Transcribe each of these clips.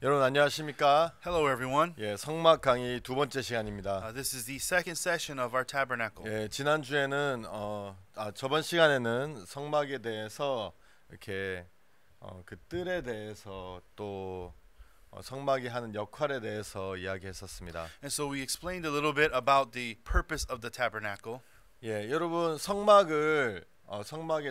여러분 안녕하십니까? Hello, everyone. 예, 성막 강의 두 번째 시간입니다. This is the second session of our tabernacle. 예, 지난 주에는 저번 시간에는 성막에 대해서 이렇게 그 뜰에 대해서 또 성막이 하는 역할에 대해서 이야기했었습니다. And so we explained a little bit about the purpose of the tabernacle. 예, 여러분 성막의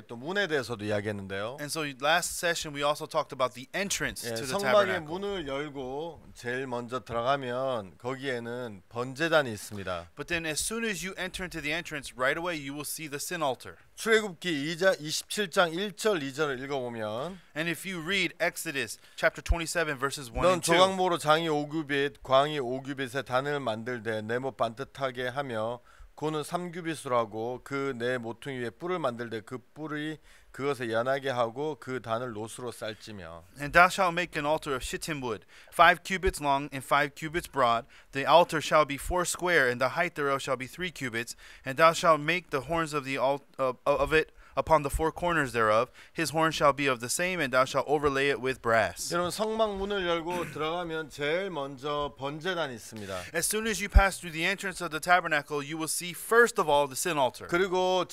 또 문에 대해서도 이야기했는데요. And so last session we also talked about the entrance 예, to the 성막의 tabernacle. 문을 열고 제일 먼저 들어가면 거기에는 번제단이 있습니다. But then as soon as you enter into the entrance, right away you will see the sin altar. 출애굽기 27장 1절 2절을 읽어보면 And if you read Exodus chapter 27 verses 1 넌 and 2, 조각모로 장이 5규빗 광이 5규빗의 단을 만들되 네모 반듯하게 하며 고는 3규빗으로 그 네 모퉁이 위에 뿔을 만들되 그 뿔이 그것에 연하게 하고 그 단을 노수로 쌀지며 And thou shalt make an altar of shittim wood, 5 cubits long and 5 cubits broad. The altar shall be 4 square, and the height thereof shall be 3 cubits. And thou shalt make the horns of it upon the 4 corners thereof. His horn shall be of the same, and thou shalt overlay it with brass. 여러분 성막 문을 열고 들어가면 제일 먼저 번제단이 있습니다. As soon as you pass through the entrance of the tabernacle, you will see first of all the sin altar. 그리고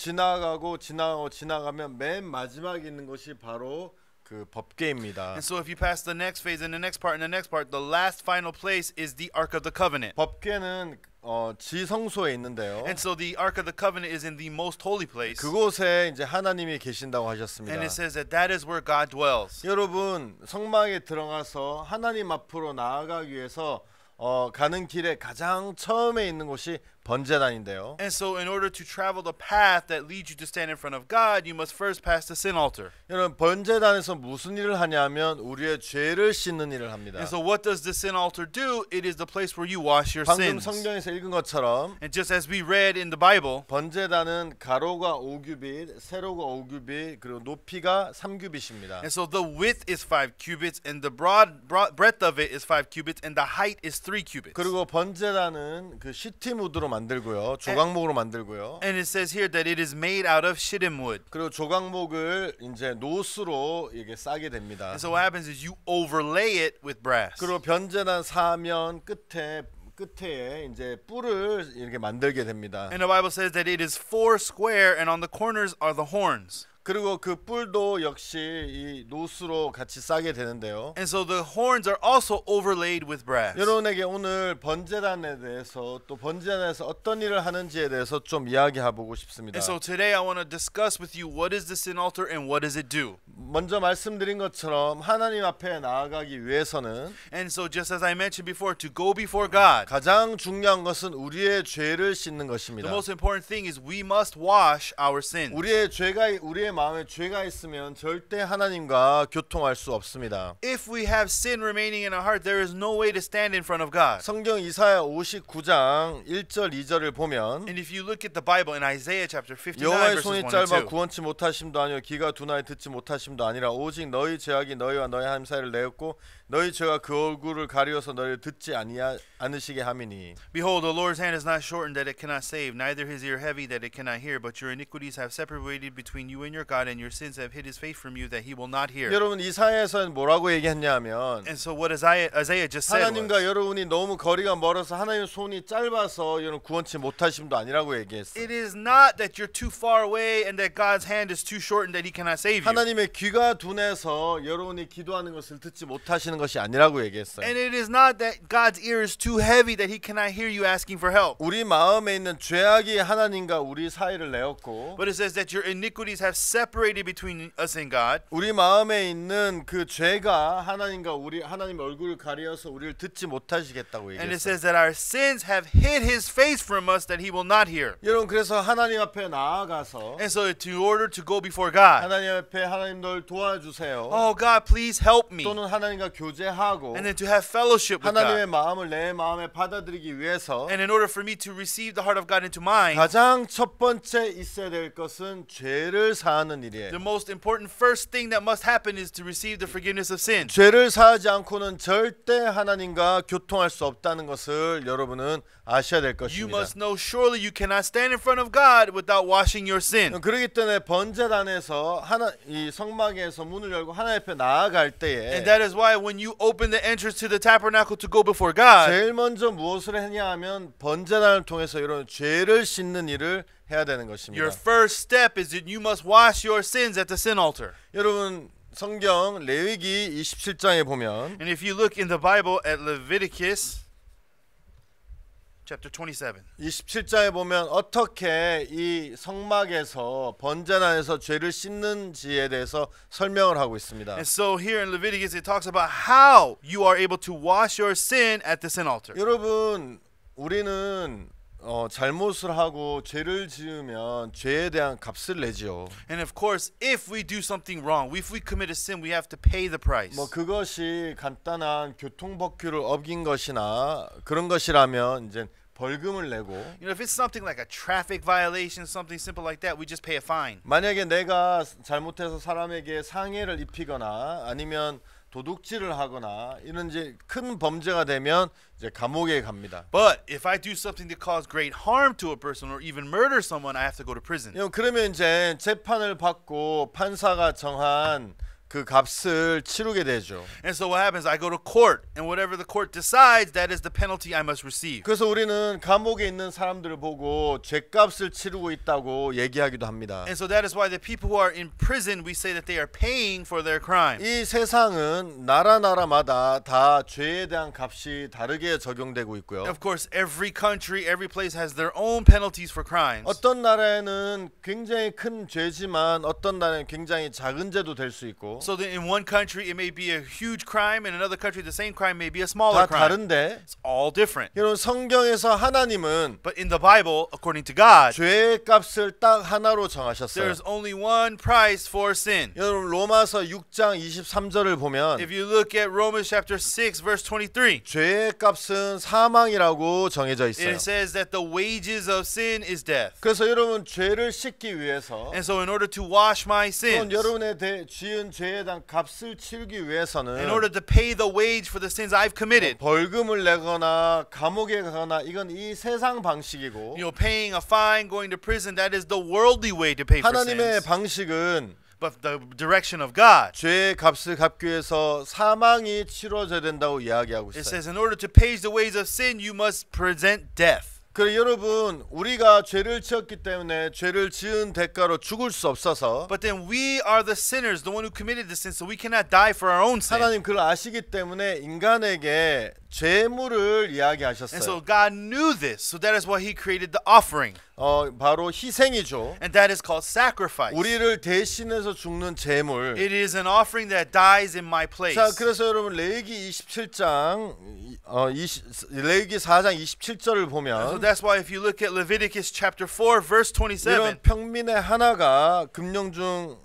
지나가면 맨 마지막에 있는 것이 바로 그 법궤입니다. And so if you pass the next phase and the next part and the next part, the last final place is the Ark of the Covenant. 법궤는 지성소에 있는데요. And so the Ark of the Covenant is in the most holy place. 그곳에 이제 하나님이 계신다고 하셨습니다. And it says that that is where God dwells. 여러분 성막에 들어가서 하나님 앞으로 나아가기 위해서 가는 길에 가장 처음에 있는 곳이 번제단인데요. And so in order to travel the path that leads you to stand in front of God, you must first pass the sin altar. 여러분 번제단에서 무슨 일을 하냐면 우리의 죄를 씻는 일을 합니다. And so what does the sin altar do? It is the place where you wash your 방금 sins. 성경에서 읽은 것처럼 And just as we read in the Bible, 번제단은 가로가 5규빗, 세로가 5규빗, 그리고 높이가 3규빗입니다. and so the width is 5 cubits, and the broad breadth of it is 5 cubits, and the height is 3 cubits. 그리고 번제단은 그 시티무드로 만들고요, 조각목으로 만들고요. And it says here that it is made out of shittim wood. 그리고 조각목을 이제 노수로 이게 싸게 됩니다. And so what happens is you overlay it with brass. 그리고 번제단 사면 끝에 이제 뿔을 이렇게 만들게 됩니다. And the Bible says that it is 4 square, and on the corners are the horns. 그리고 그 뿔도 역시 이 노수로 같이 싸게 되는데요. And so the horns are also overlaid with brass. 여러분에게 오늘 번제단에 대해서 또 번제단에서 어떤 일을 하는지에 대해서 좀 이야기해보고 싶습니다. And so today I want to discuss with you what is the sin altar and what does it do. 먼저 말씀드린 것처럼 하나님 앞에 나아가기 위해서는 And so just as I mentioned before, to go before God, 가장 중요한 것은 우리의 죄를 씻는 the 것입니다. most important thing is we must wash our sins. 우리의 마음에 죄가 있으면 절대 하나님과 교통할 수 없습니다. If we have sin remaining in our heart, there is no way to stand in front of God. 성경 이사야 59장 1절 2절을 보면 And if you look at the Bible in Isaiah chapter 59 여호와의 verses 1 손이 and 짧아 2, 구원치 못하심도 아니요 귀가 둔하여 듣지 못하심도 아니라 오직 너희 죄악이 너희와 너희 하나님 사이를 내었고 너희 죄가 그 얼굴을 가리워서 너희를 듣지 않으시게 함이니 Behold, the Lord's hand is not shortened that it cannot save, neither his ear heavy that it cannot hear, but your iniquities have separated between you and your God, and your sins have hid his face from you that he will not hear. 여러분 이사야에서는 뭐라고 얘기했냐면 And so what Isaiah just said 하나님과 was, 여러분이 너무 거리가 멀어서 하나님의 손이 짧아서 여러분 구원치 못하심도 아니라고 얘기했어요. it is not that you're too far away and that God's hand is too shortened that he cannot save you. 하나님의 귀가 둔해서 여러분이 기도하는 것을 듣지 못하시는 것이 아니라고 얘기했어요. And it is not that God's ear is too heavy that he cannot hear you asking for help. 우리 마음에 있는 죄악이 하나님과 우리 사이를 내었고 But it says that your iniquities have separated between us and God. 우리 마음에 있는 그 죄가 하나님 얼굴을 가리어서 우리를 듣지 못하시겠다고 And it 얘기했어요. says that our sins have hid his face from us that he will not hear. 여러분 그래서 하나님 앞에 나아가서 And so in order to go before God, 하나님 앞에 하나님 널 도와주세요. oh God, please help me. 또는 하나님과 교제하고 And then to have fellowship with 하나님의 God. 마음을 내 마음에 받아들이기 위해서 And in order for me to receive the heart of God into mine, 가장 첫 번째 있어야 될 것은 죄를 사하는 사하는 일이에요. The most important first thing that must happen is to receive the forgiveness of sin. 죄를 사하지 않고는 절대 하나님과 교통할 수 없다는 것을 여러분은 아셔야 될 You 것입니다. must know surely you cannot stand in front of God without washing your sin. 그렇기 때문에 번제단에서 이 성막에서 문을 열고 하나님 앞에 나아갈 때에 And that is why when you open the entrance to the tabernacle to go before God, 제일 먼저 무엇을 했냐 하면 번제단을 통해서 이런 죄를 씻는 일을 해야 되는 것입니다. your first step is that you must wash your sins at the sin altar. 여러분 성경 레위기 27장에 보면 And if you look in the Bible at Leviticus chapter 27, 27장에 보면 어떻게 이 성막에서 번제단에서 죄를 씻는지에 대해서 설명을 하고 있습니다. and so here in Leviticus it talks about how you are able to wash your sin at the sin altar. 여러분 우리는 잘못을 하고 죄를 지으면 죄에 대한 값을 내지요. And of course, if we do something wrong, if we commit a sin, we have to pay the price. 뭐 그것이 간단한 교통법규를 어긴 것이나 그런 것이라면 이제 벌금을 내고 You know, if it's something like a traffic violation, something simple like that, we just pay a fine. 만약에 내가 잘못해서 사람에게 상해를 입히거나 아니면 도둑질을 하거나 이런 이제 큰 범죄가 되면 이제 감옥에 갑니다. But if I do something that cause great harm to a person or even murder someone, I have to go to prison. 그러면 이제 재판을 받고 판사가 정한 그 값을 치르게 되죠. And so what happens? I go to court, and whatever the court decides, that is the penalty I must receive. 그래서 우리는 감옥에 있는 사람들을 보고 죄값을 치르고 있다고 얘기하기도 합니다. And so that is why the people who are in prison, we say that they are paying for their crime. 이 세상은 나라마다 다 죄에 대한 값이 다르게 적용되고 있고요. Of course, every country, every place has their own penalties for crimes. 어떤 나라에는 굉장히 큰 죄지만 어떤 나라에는 굉장히 작은 죄도 될 수 있고 So that in one country it may be a huge crime, in another country the same crime may be a 다 smaller crime. 다른데 It's all different. 여러분 성경에서 하나님은 But in the Bible, according to God, 죄의 값을 딱 하나로 정하셨어요. there's only one price for sin. 여러분 로마서 6장 23절을 보면 If you look at Romans chapter 6 verse 23, 죄의 값은 사망이라고 정해져 있어요. it says that the wages of sin is death. 그래서 여러분 죄를 씻기 위해서 And so in order to wash my 또는 sins, 여러분의 지은 죄에 대한 값을 치르기 위해서는 in order to pay the wage for the sins I've committed, 벌금을 내거나 감옥에 가거나 이건 이 세상 방식이고 you know, paying a fine, going to prison, that is the worldly way to pay for 하나님의 sins. 방식은 But the direction of God, 죄의 값을 갚기 위해서 사망이 치러져야 된다고 이야기하고 it 있어요. says in order to pay the wages of sin, you must present death. 그래 여러분 우리가 죄를 지었기 때문에 죄를 지은 대가로 죽을 수 없어서 But then we are the sinners, the one who committed the sin, so we cannot die for our own sin. 하나님 그걸 아시기 때문에 인간에게 죄물을 And 이야기하셨어요. so God knew this, so that is why He created the offering, 바로 희생이죠. and that is called sacrifice. 우리를 대신해서 죽는 죄물. It is an offering that dies in my place. 자, 그래서 여러분 레위기 27장 레위기 4장 27절을 So 보면 that's why if you look at Leviticus chapter 4 verse 27, 이런 평민의 하나가 금령 중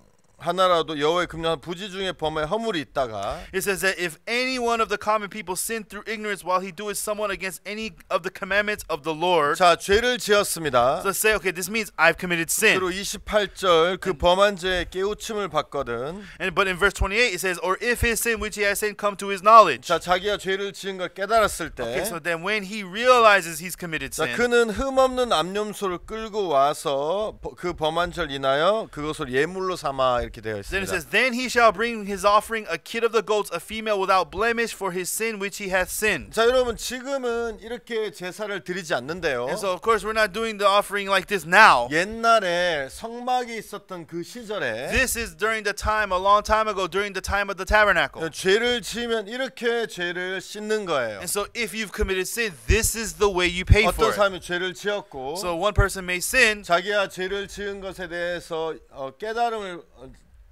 하나라도 여호와의 금령 부지 중에 범하여 허물이 있다가 it says that if any one of the common people sin through ignorance while he doeth someone against any of the commandments of the Lord, 자 죄를 지었습니다. so let's say, okay, this means I've committed sin. 그리고 28절 그 범한 죄에 깨우침을 받거든. But in verse 28 it says, or if his sin which he has sinned come to his knowledge. 자 자기가 죄를 지은 걸 깨달았을 때 Okay, so then when he realizes he's committed 자, sin, 그는 흠없는 암염소를 끌고 와서 그 범한 죄를 인하여 그것을 예물로 삼아 이렇게 되어 then it 있습니다. says, then he shall bring his offering a kid of the goats, a female without blemish for his sin which he hath sinned. 자 여러분 지금은 이렇게 제사를 드리지 않는데요. And so of course we're not doing the offering like this now. 옛날에 성막이 있었던 그 시절에 This is during the time, a long time ago, during the time of the tabernacle. 죄를 지으면 이렇게 죄를 씻는 거예요. And so if you've committed sin, this is the way you pay for 어떤 it. 사람이 죄를 지었고 So one person may sin, 자기가 죄를 지은 것에 대해서 깨달음을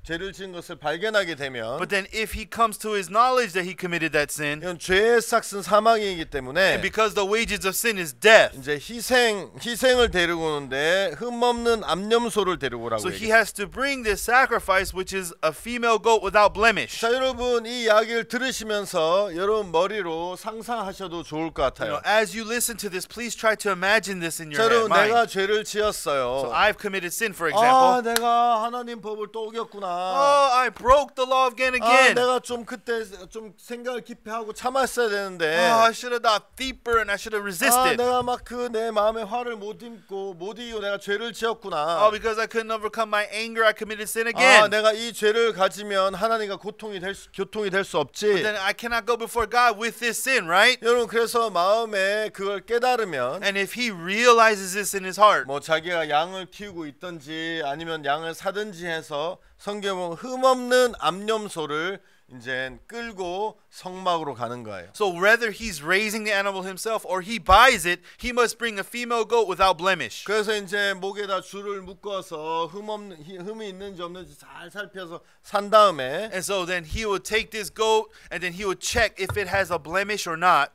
죄를 지은 것을 발견하게 되면 But then if he comes to his knowledge that he committed that sin, 이건 죄의 삭은 사망이기 and 때문에 because the wages of sin is death, 이제 희생을 데리고 오는데 흠없는 암염소를 데리고 오라고 so he 얘기해요. has to bring this sacrifice, which is a female goat without blemish. 자, 여러분 이 이야기를 들으시면서 여러분 머리로 상상하셔도 좋을 것 같아요. As you listen to this, please try to imagine this in 자, your 여러분 mind. 내가 죄를 So 지었어요. I've committed sin, for 아, example. 내가 하나님 법을 또 어겼구나. Oh, I broke the law again. 아, 내가 좀 그때 좀 생각을 깊이 하고 참았어야 되는데. Oh, I should have dug deeper and I should have 아, resisted. 내가 막 그 내 마음의 화를 못 이기고 내가 죄를 지었구나. Oh, because I couldn't overcome my anger, I committed sin 아, again. 내가 이 죄를 가지면 하나님과 교통이 될 수 없지. Then I cannot go before God with this sin, right? 여러분 그래서 마음에 그걸 깨달으면 And if he realizes this in his heart, 뭐 자기가 양을 키우고 있든지 아니면 양을 사든지 해서 성경은 흠없는 암염소를 이제 끌고 성막으로 가는 거예요. so whether he's raising the animal himself or he buys it, he must bring a female goat without blemish. 그래서 이제 목에다 줄을 묶어서 흠이 있는지 없는지 잘 살펴서 산 다음에 And so then he would take this goat and then he would check if it has a blemish or not.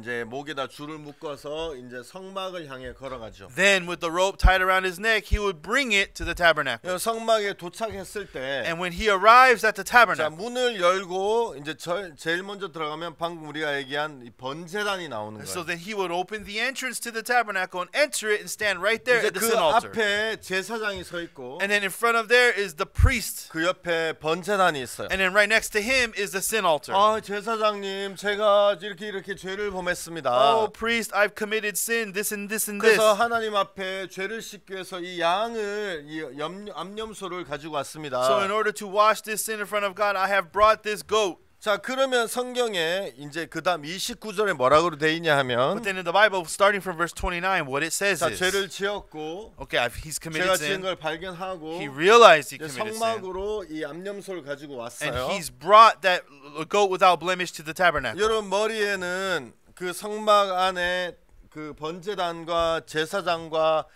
이제 목에다 줄을 묶어서 이제 성막을 향해 걸어가죠. Then with the rope tied around his neck, he would bring it to the tabernacle. 성막에 도착했을 때 And when he arrives at the 자, tabernacle, 문을 열고 이제 제일 먼저 들어가면 방금 우리가 얘기한 이 번제단이 나오는 so 거예요. then he would open the entrance to the tabernacle and enter it and stand right there 이제 at the 그 sin altar. 앞에 제사장이 서 있고 And then in front of there is the priest. 그 옆에 번제단이 있어요. And then right next to him is the sin altar. 아, 제사장님, 제가 이렇게 죄를 범했습니다. Oh, priest, I've committed sin, this and this and this. 그래서 하나님 앞에 죄를 씻기 위해서 이 양을 암염소를 가지고 왔습니다. So in order to wash this sin in front of God, I have brought this goat. 자, 그러면 성경에 이제 그다음 29절에 뭐라고 돼 있냐 하면 But then in the Bible, starting from verse 29, what it says 자, is, 죄를 지었고 okay, he's 제가 committed 지은 sin. 걸 발견하고 He realized he 이제 committed sin. 성막으로 이 암염소를 가지고 And 왔어요. he's brought that goat without blemish to the tabernacle. 여러분 머리에는 그 성막 안에 그 번제단과 제사장과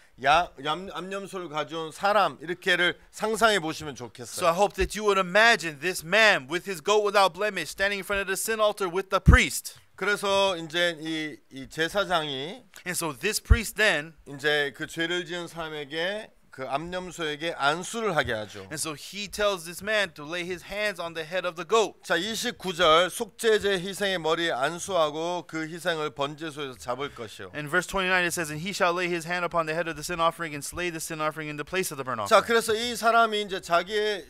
암염소를 가져온 사람 이렇게를 상상해 보시면 So 좋겠어요. I hope that you would imagine this man with his goat without blemish standing in front of the sin altar with the priest. 그래서 이제 이 제사장이 And so this priest then, 이제 그 죄를 지은 사람에게 그 암염소에게 안수를 하게 하죠. and so he tells this man to lay his hands on the head of the goat. 자, 29절 속죄제 희생의 머리에 안수하고 그 희생을 번제소에서 잡을 것이요. In verse 29 it says, and he shall lay his hand upon the head of the sin offering and slay the sin offering in the place of the burnt 자, offering. 그래서 이 사람이 이제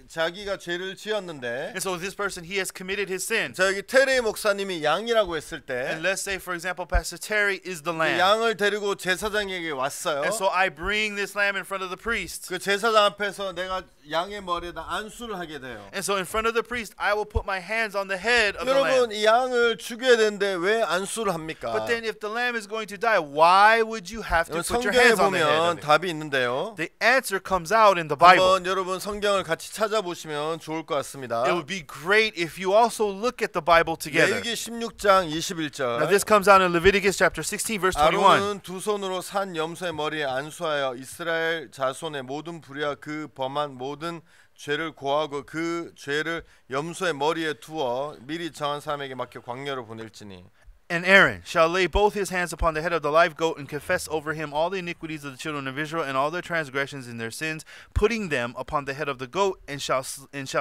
자기가 죄를 지었는데 And so this person, he has committed his sin. 자, 여기 테레 목사님이 양이라고 했을 때 And let's say, for example, Pastor Terry is the 그 lamb. 양을 데리고 제사장에게 왔어요. And so I bring this lamb in front of the priest. 그 제사장 앞에서 내가 양의 머리에다 안수를 하게 돼요. And so in front of the priest, I will put my hands on the head of the lamb. 여러분 이 양을 죽여야 되는데 왜 안수를 합니까? But then if the lamb is going to die, why would you have to put your 성경에 hands on the head 보면 of it? 답이 있는데요. The answer comes out in the Bible. 한번 여러분 성경을 같이 찾아보시면 좋을 것 같습니다. It would be great if you also look at the Bible together. 레위기 16장 Now 21절 this comes out in Leviticus chapter 16 verse 21. 아론은 두 손으로 산 염소의 머리에 안수하여 이스라엘 자손의 모든 불의와 그 범한 모든 죄를 고하고 그 죄를 염소의 머리에 두어 미리 정한 사람에게 맡겨 광야로 보낼지니. And Aaron shall lay both his hands upon the head of the live goat and confess over him all the iniquities of the children of Israel and all their transgressions and their sins, putting them upon the head of the goat, and shall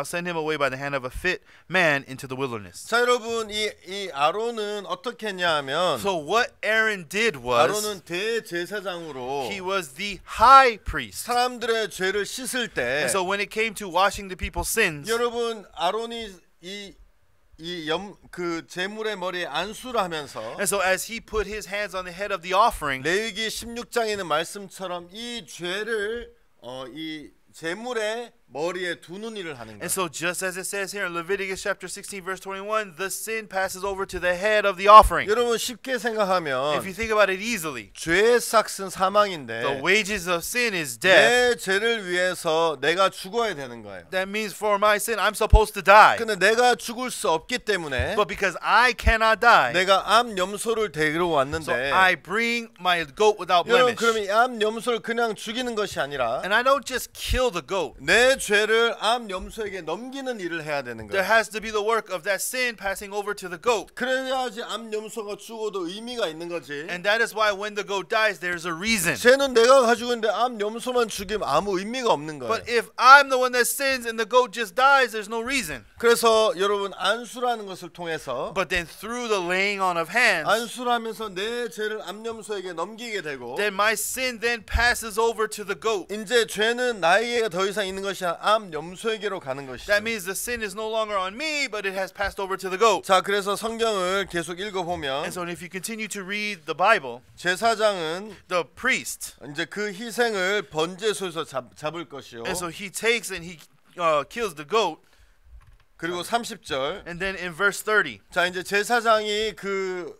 send him away by the hand of a fit man into the wilderness. 자, 여러분 이 아론은 어떻게 했냐하면 So what Aaron did was 아론은 대제사장으로 he was the high priest. 사람들의 죄를 씻을 때 And so when it came to washing the people's sins, 여러분 아론이 그 제물의 머리에 안수를 하면서 and so as he put his hands on the head of the offering, 레위기 16장에 있는 말씀처럼 이 죄를 이 제물의 머리에 두는 일을 하는 거예요. and so just as it says here in Leviticus chapter 16 verse 21, the sin passes over to the head of the offering. 여러분 쉽게 If 생각하면 you think about it easily, 죄의 삭은 the 사망인데 wages of sin is death. 내 죄를 위해서 내가 죽어야 되는 거예요. That means for my sin, I'm supposed to die. 근데 내가 죽을 수 없기 때문에 But because I cannot die, 내가 암 염소를 데리러 so 왔는데 I bring my goat without 여러분 blemish. 그러면 이 암 염소를 그냥 죽이는 것이 아니라 And I don't just kill the goat. 내 죄를 암 염소에게 넘기는 일을 해야 되는 There 거예요. has to be the work of that sin passing over to the goat. 그래야지 암 염소가 죽어도 의미가 있는 거지. And that is why when the goat dies, there's a reason. 죄는 내가 가지고 있는데 암 염소만 죽이면 아무 의미가 없는 거예요. But if I'm the one that sins and the goat just dies, there's no reason. 그래서 여러분 안수라는 것을 통해서 But then through the laying on of hands, 안수를 하면서 내 죄를 암 염소에게 넘기게 되고 then my sin then passes over to the goat. 이제 죄는 나에게 더 이상 있는 것이 아니라 암 염소에게로 가는 것이죠. That means the sin is no longer on me, but it has passed over to the goat. 자, 그래서 성경을 계속 읽어보면 And so if you continue to read the Bible, 제사장은 the priest, 이제 그 희생을 번제소에서 잡을 것이요. and so he takes and he kills the goat. 그리고 30절. And then in verse 30, 자, 이제 제사장이 그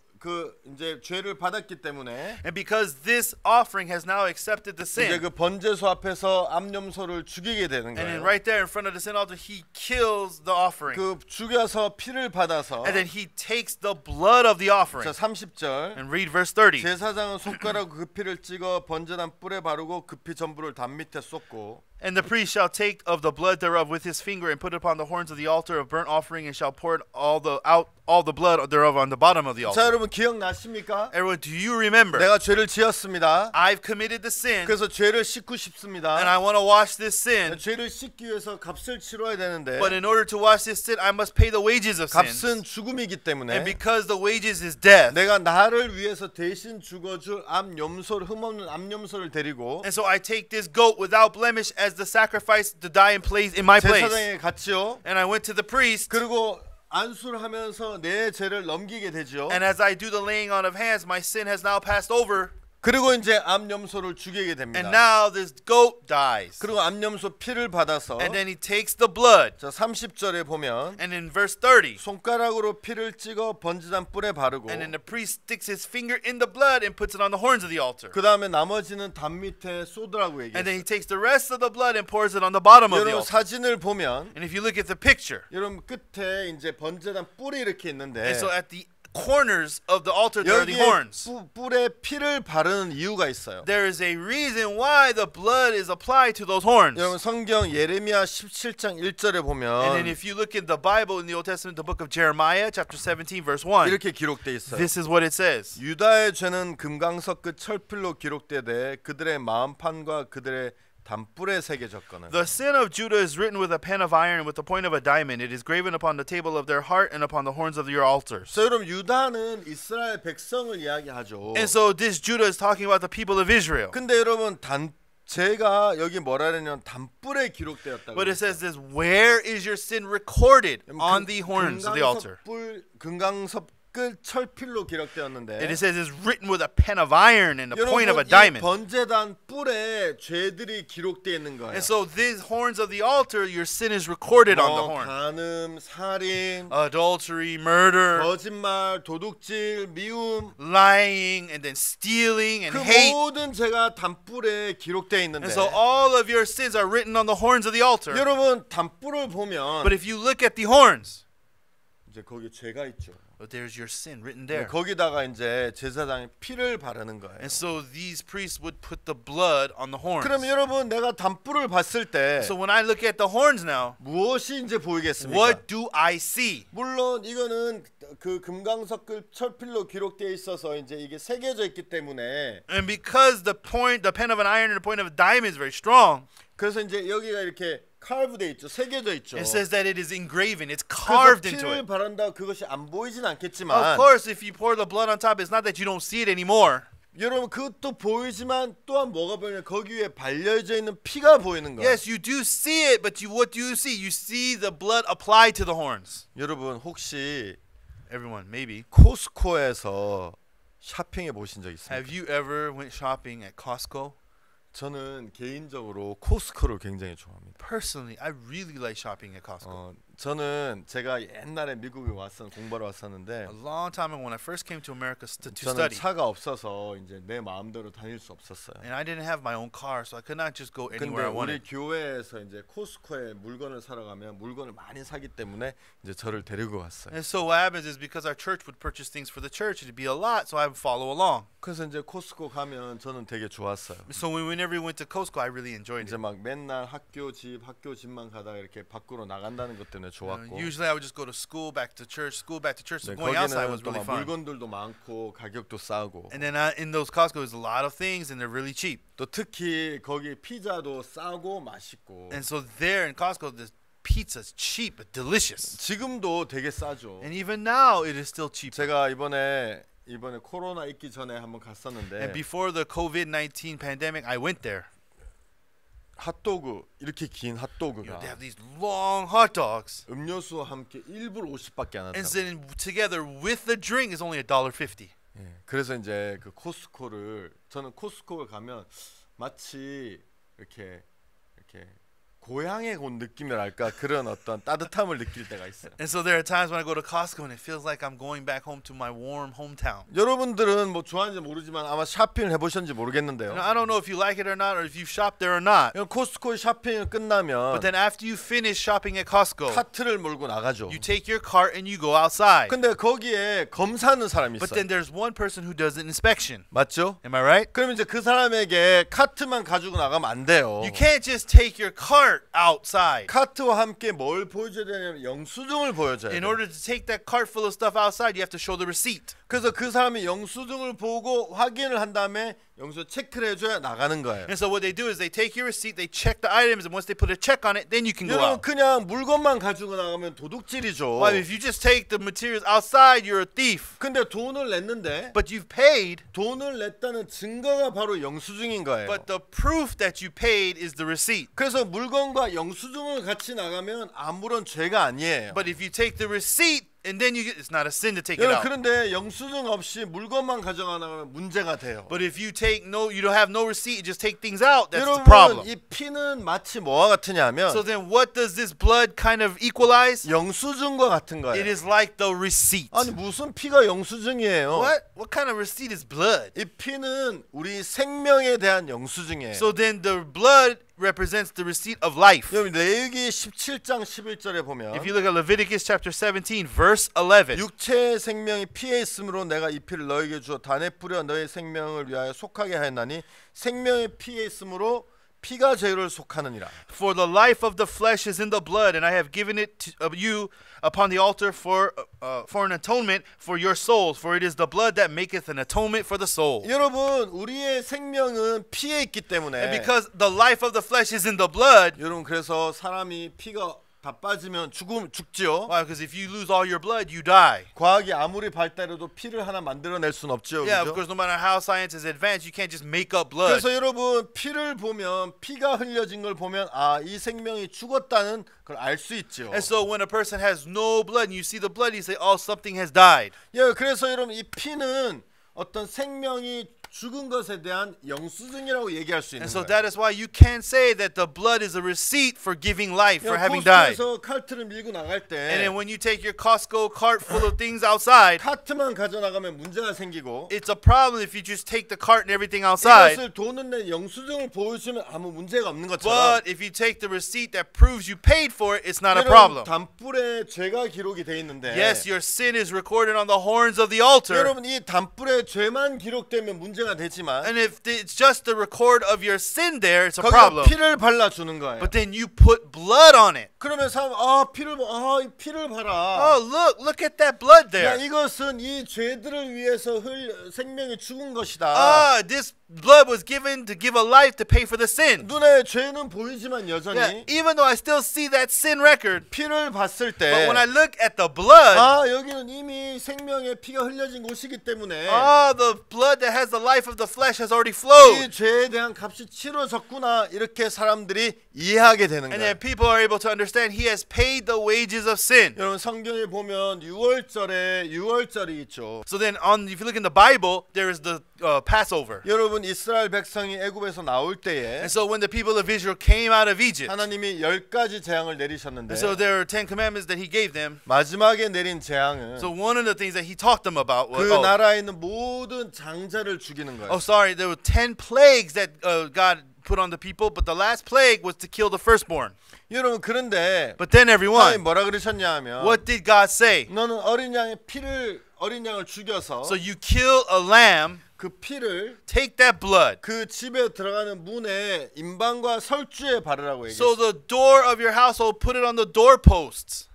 이제 죄를 받았기 때문에 and because this offering has now accepted the 이제 sin, 그 번제소 앞에서 암염소를 죽이게 되는 and then 거예요. right there in front of the sin altar, he kills the offering. 그 죽여서 피를 받아서 And then he takes the blood of the offering. 자, 30절. And read verse 30. 제사장은 손가락으로 그 피를 찍어 번제단 뿔에 바르고 그 피 전부를 담 밑에 쏟고 And the priest shall take of the blood thereof with his finger and put it upon the horns of the altar of burnt offering and shall pour it all the blood thereof on the bottom of the 자, altar. 여러분 기억나십니까? Everyone, do you remember? 내가 죄를 지었습니다. I've committed the sin 그래서 죄를 씻고 and 싶습니다. I want to wash this sin. 죄를 씻기 위해서 값을 치러야 되는데 But in order to wash this sin, I must pay the wages of 값은 sin. 죽음이기 And 때문에 because the wages is death, 내가 나를 위해서 대신 죽어줄 암 염소를 흠없는 암 염소를 데리고 and so I take this goat without blemish as the sacrifice to die in my place. 제사장에 갔지요. And I went to the priest, 그리고 안수를 하면서 내 죄를 넘기게 되죠. and as I do the laying on of hands, my sin has now passed over. 그리고 이제 암 염소를 죽이게 And 됩니다. now this goat dies. 그리고 암 염소 피를 받아서 And then he takes the blood. 자, 30절에 보면 And in verse 30, 손가락으로 피를 찍어 번제단 뿔에 바르고 and then the priest sticks his finger in the blood and puts it on the horns of the altar. 그 다음에 나머지는 담 밑에 쏟으라고 And then 얘기했어요. he takes the rest of the blood and pours it on the bottom of the 여러분 altar. 사진을 보면 And if you look at the picture, 여러분 끝에 이제 번제단 뿔이 이렇게 있는데 and so at the corners of the altar there are the 여기에 horns. 뿔에 피를 바르는 이유가 있어요. There is a reason why the blood is applied to those horns. 여러분 성경 예레미야 17장 1절에 And then 보면 if you look in the Bible in the Old Testament, the book of Jeremiah, chapter 17, verse 1, 이렇게 기록돼 있어요. this is what it says. 유다의 죄는 금강석 끝 철필로 기록되되 그들의 마음판과 그들의 담뿔에 새겨졌거늘. The sin of Judah is written with a pen of iron and with the point of a diamond. It is graven upon the table of their heart and upon the horns of your altars. 그래서 여러분 유다는 이스라엘 백성을 이야기하죠. And so this Judah is talking about the people of Israel. 근데 여러분 제가 여기 뭐라 그러냐면 담뿔에 기록되었다고. But it says this, where is your sin recorded on the horns of the altar? 금강석 끝 철필로 기록되었는데. And it says it's written with a pen of iron and the point of a 여러분 이 diamond. 번제단 뿔에 죄들이 기록되어 있는 거예요. And so these horns of the altar, your sin is recorded on the horn. 간음, 살인, Adultery, murder, 거짓말, 도둑질, 미움, lying, and then stealing and 그 hate. 모든 죄가 단뿔에 기록되어 있는데. And so all of your sins are written on the horns of the altar. 여러분 단뿔을 보면 But if you look at the horns, 이제 거기 죄가 있죠. but there's your sin written there. 거기다가 이제 제사장이 피를 바르는 거예요. And so these priests would put the blood on the horns. 그럼 여러분 내가 단뿔을 봤을 때 So when I look at the horns now, 무엇이 이제 보이겠습니까? what do I see? 물론 이거는 그 금강석급 철필로 기록되어 있어서 이제 이게 새겨져 있기 때문에 And because the pen of an iron and the point of a diamond is very strong, 그래서 이제 여기가 이렇게 칼브돼 있죠. 새겨져 있죠. it says that it is engraven, it's 그래서 carved into 피를 it. 바른다 그것이 안 보이진 Of 않겠지만 course, if you pour the blood on top, it's not that you don't see it anymore. 여러분 그것도 보이지만 또한 뭐가 보이냐 거기 위에 발려져 있는 피가 보이는 거예요. Yes, you do see it, but what do you see? You see the blood applied to the horns. 여러분 혹시 Everyone, maybe. 코스코에서 쇼핑해 보신 적 있습니까? Have you ever went shopping at Costco? 저는 개인적으로 코스코를 굉장히 좋아합니다. Personally, I really like shopping at Costco. 저는 제가 옛날에 미국에 공부하러 왔었는데 A long time ago when I first came to America to 저는 study, 차가 없어서 이제 내 마음대로 다닐 수 없었어요. and I didn't have my own car, so I could not just go 근데 anywhere I 우리 wanted. 교회에서 이제 코스코에 물건을 사러 가면 물건을 많이 사기 때문에 이제 저를 데리고 갔어요. And so what happens is because our church would purchase things for the church, it'd be a lot, so I would follow along. 그래서 이제 코스코 가면 저는 되게 좋았어요. So whenever we went to Costco, I really enjoyed 이제 it. 막 맨날 학교 집만 가다가 이렇게 밖으로 나간다는 것 때문에 좋았고. Usually I would just go to school, back to church, school, back to church. So 네, going outside 거기는 was 또 really 막 fun. 물건들도 많고 가격도 싸고. And then in those Costco, there's a lot of things, and they're really cheap. 또 특히 거기 피자도 싸고 맛있고. And so there in Costco, the pizza's cheap but delicious. 지금도 되게 싸죠. And even now, it is still cheap. 제가 이번에 코로나 있기 전에 한번 갔었는데 And before the COVID-19 pandemic, I went there. 핫도그 이렇게 긴 You know, 핫도그가 they have these long hot dogs, 음료수와 함께 1불 50밖에 안 and 하더라고요. then together with the drink is only $1.50. 예, 그래서 이제 그 저는 코스코를 가면 마치 이렇게 고향에 온 느낌이랄까 그런 어떤 따뜻함을 느낄 때가 있어요. And so there are times when I go to Costco and it feels like I'm going back home to my warm hometown. 여러분들은 뭐 좋아하는지 모르지만 아마 쇼핑을 해보셨는지 모르겠는데요. Now, I don't know if you like it or not, or if you've shopped there or not. 코스코 쇼핑이 끝나면 But then after you finish shopping at Costco, 카트를 몰고 나가죠. you take your cart and you go outside. 근데 거기에 검사하는 사람이 But 있어요. then there's one person who does an inspection. 맞죠? Am I right? 그럼 이제 그 사람에게 카트만 가지고 나가면 안 돼요. You can't just take your cart outside. 카트와 함께 뭘 보여줘야 되냐면 영수증을 보여줘야 In 돼요. order to take that cart full of stuff outside, you have to show the receipt. 그래서 그 사람이 영수증을 보고 확인을 한 다음에 영수 체크를 해줘야 나가는 거예요. And so what they do is they take your receipt, they check the items, and once they put a check on it, then you can go 여러분 out. 그냥 물건만 가지고 나가면 도둑질이죠. Well, if you just take the materials outside, you're a thief. 근데 돈을 냈는데 But you've paid, 돈을 냈다는 증거가 바로 영수증인 거예요. but the proof that you paid is the receipt. 그래서 물건과 영수증을 같이 나가면 아무런 죄가 아니에요. But if you take the receipt and then it's not a sin to take it 여러분 out. 그런데 영수증 없이 물건만 가져가 나가면 문제가 돼요. But if you you don't have no receipt, you just take things out, that's the 여러분 problem. 이 피는 마치 뭐와 같으냐면 So then what does this blood kind of equalize? 영수증과 같은 It 거예요. is like the receipt. 아니 무슨 피가 영수증이에요? What kind of receipt is blood? 이 피는 우리 생명에 대한 영수증이에요. So then the blood represents the receipt of life. 여러분 레위기 17장 11절에 보면 If you look at Leviticus chapter 17 verse 11. 육체의 생명이 피에 있으므로 내가 이 피를 너에게 주어 단에 뿌려 너의 생명을 위하여 속하게 하였나니 생명의 피에 있으므로 피가 죄를 속하느니라. For the life of the flesh is in the blood, and I have given it to you upon the altar for an atonement for your souls. For it is the blood that maketh an atonement for the soul. 여러분 우리의 생명은 피에 있기 때문에 And because the life of the flesh is in the blood, 여러분 그래서 사람이 피가 다 빠지면 죽지요. why? Because if you lose all your blood, you die. 과학이 아무리 발달해도 피를 하나 만들어낼 순 없죠. Yeah, 그죠? of course, no matter how science is advanced, you can't just make up blood. 그래서 여러분 피를 보면 피가 흘려진 걸 보면 이 생명이 죽었다는 걸 알 수 있죠. And so when a person has no blood and you see the blood, you say, oh, something has died. 예, 그래서 여러분 이 피는 어떤 생명이 죽은 것에 대한 영수증이라고 얘기할 수 있는 And so 거예요. that is why you can say that the blood is a receipt for giving life, for having died. 코스트에서 카트를 밀고 나갈 때 And then when you take your Costco cart full of things outside, 카트만 가져나가면 문제가 생기고 it's a problem if you just take the cart and everything outside. 이것을 돈을 낸 영수증을 보여주면 아무 문제가 없는 것처럼 But if you take the receipt that proves you paid for it, it's not a problem. 단불에 죄가 기록이 돼 있는데 Yes, your sin is recorded on the horns of the altar. 여러분 이 단불에 죄만 기록되면 문제가 되지만 And if it's just the record of your sin there, it's a 거기다 problem. 피를 발라주는 거예요. But then you put blood on it. 그러면 사람 이 피를 봐라. Oh, look at that blood 야, there. 이것은 이 죄들을 위해서 생명이 죽은 것이다. This blood was given to give a life to pay for the sin. 눈에 죄는 보이지만 여전히 Yeah, even though I still see that sin record, 피를 봤을 but 때 when I look at the blood, 여기는 이미 생명의 피가 흘려진 곳이기 때문에 the blood that has the life of the flesh has already flowed. 이 죄에 대한 값이 치러졌구나 이렇게 사람들이 이해하게 되는 And 거예요. then people are able to understand he has paid the wages of sin. 여러분 성경에 보면 6월절이 있죠. So then if you look in the Bible, there is the Passover. 여러분 이스라엘 백성이 애굽에서 나올 때에 And so when the people of Israel came out of Egypt, 하나님이 10가지 재앙을 내리셨는데 and so there are 10 commandments that he gave them. 마지막에 내린 재앙은 So one of the things that he taught them about was, 그 나라에 있는 모든 장자를 죽이는 거예요. there were 10 plagues that God put on the people, but the last plague was to kill the firstborn. 여러분 그런데 But then 하나님 everyone, 뭐라 그러셨냐 하면 what did God say? 너는 어린 양을 죽여서 So you kill a lamb, 그 피를 take that blood. 그 집에 들어가는 문에 임방과 설주에 바르라고 So 얘기했어요. the door of your household, put it on the doorposts.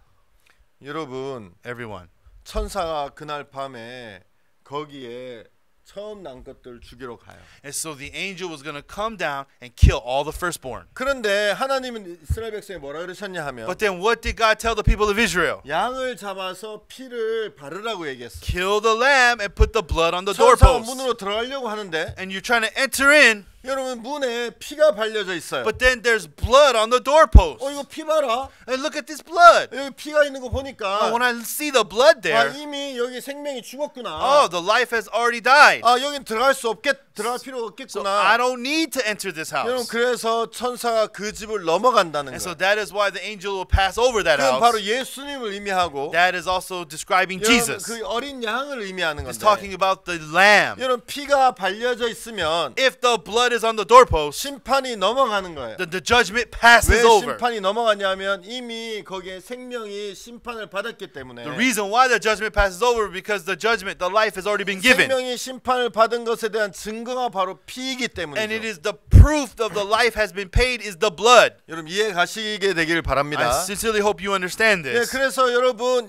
여러분 Everyone. 천사가 그날 밤에 거기에 처음 난 것들 죽이러 가요. And so the angel was going to come down and kill all the firstborn. 그런데 하나님은 이스라엘 백성이 뭐라 그러셨냐 하면 But then what did God tell the people of Israel? 양을 잡아서 피를 바르라고 얘기했어. Kill the lamb and put the blood on the 천사가 doorposts. 문으로 들어가려고 하는데 And you're trying to enter in, 여러분 문에 피가 발려져 있어요. but then there's blood on the doorpost. 이거 피 봐라. And look at this blood. 여기 피가 있는 거 보니까 When I see the blood there, 이미 여기 생명이 죽었구나. oh, the life has already died. 여긴 들어갈 필요가 So 없겠구나. I don't need to enter this 여러분 house. 그래서 천사가 그 집을 넘어간다는 And so 거예요. that is why the angel will pass over that 그건 바로 house. 예수님을 의미하고 That is also describing 여러분 Jesus. 그 어린 양을 의미하는 It's 건데 talking about the lamb. 여러분 피가 발려져 있으면 If the blood is on the doorpost, 심판이 넘어가는 거예요. the judgment 왜 passes over. 심판이 넘어가냐면 이미 거기에 생명이 심판을 받았기 때문에 The reason why the judgment passes over because the judgment, the life has already been given. 생명이 심판을 받은 것에 대한 증거가 바로 피이기 And it 때문이죠. is the proof of the life has been paid is the blood. 여러분 이해 가시게 되길 I 바랍니다. sincerely hope you understand 예, this. 그래서 여러분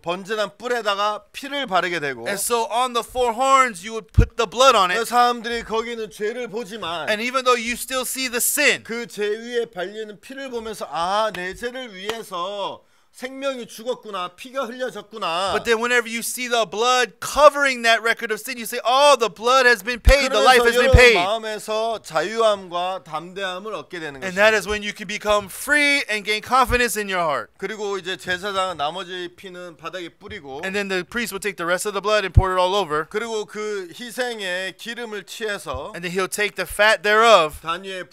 번제단 뿔에다가 피를 바르게 되고 And so on the four horns you would put the blood on 그 it. 사람들이 거기는 죄를 보지만 And even though you still see the sin, 그 죄 위에 발리는 피를 보면서 내 죄를 위해서 생명이 죽었구나, 피가 흘려졌구나. but then whenever you see the blood covering that record of sin, you say, oh, the blood has been paid, the life has 그래서 been 여러분 paid. 마음에서 자유함과 담대함을 얻게 되는 And that 것입니다. is when you can become free and gain confidence in your heart. 그리고 이제 제사장은 나머지 피는 바닥에 뿌리고 And then the priest will take the rest of the blood and pour it all over. 그리고 그 희생의 기름을 취해서 And then he'll take the fat thereof. 단 위에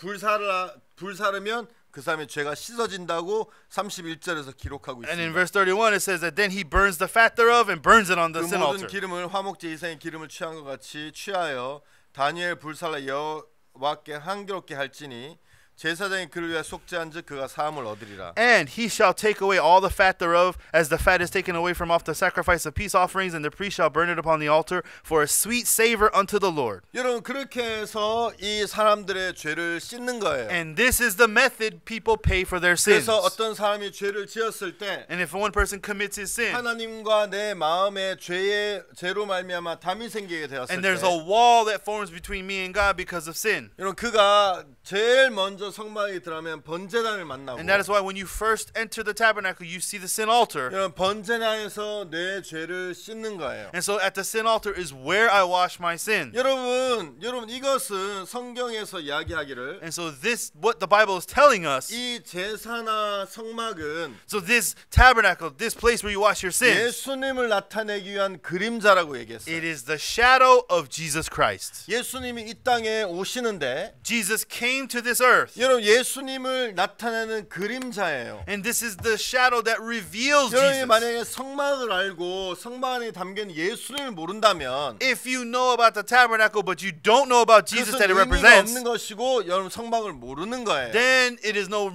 불사르면 그 사람의 죄가 씻어진다고 31절에서 기록하고 And in 있습니다. verse 31 it says that then he burns the fat thereof and burns it on the 그 sin 모든 altar. 기름을 화목제 희생의 기름을 취한 것 같이 취하여 다니엘 불살라 여호와께 향기롭게 할지니 제사장이 그를 위하여 속죄한즉 그가 사함을 얻으리라. And he shall take away all the fat thereof, as the fat is taken away from off the sacrifice of peace offerings, and the priest shall burn it upon the altar for a sweet savor unto the Lord. 여러분 그렇게 해서 이 사람들의 죄를 씻는 거예요. And this is the method people pay for their sins. 그래서 어떤 사람이 죄를 지었을 때 And if one person commits his sin, 하나님과 내 마음에 죄로 말미암아 담이 생기게 되었을 and 때 there's a wall that forms between me and God because of sin. 여러분 그가 제일 먼저 성막에 들어가면 번제단을 만나고 And that is why when you first enter the tabernacle, you see the sin altar. 여러분 번제단에서 내 죄를 씻는 거예요. And so at the sin altar is where I wash my sin. 여러분 이것은 성경에서 이야기하기를 And so this, what the Bible is telling us, 이 제사나 성막은 so this tabernacle, this place where you wash your sins, 예수님을 나타내기 위한 그림자라고 얘기했어요. it is the shadow of Jesus Christ. 예수님이 이 땅에 오시는데 Jesus came to this earth. 여러분 예수님을 나타내는 그림자예요. And this is the shadow that reveals 여러분이 Jesus. 만약에 성막을 알고 성막 안에 담긴 예수님을 모른다면 If you know about the tabernacle but you don't know about Jesus 그것은 that it 의미가 represents, 없는 것이고 여러분 성막을 모르는 거예요. then it is no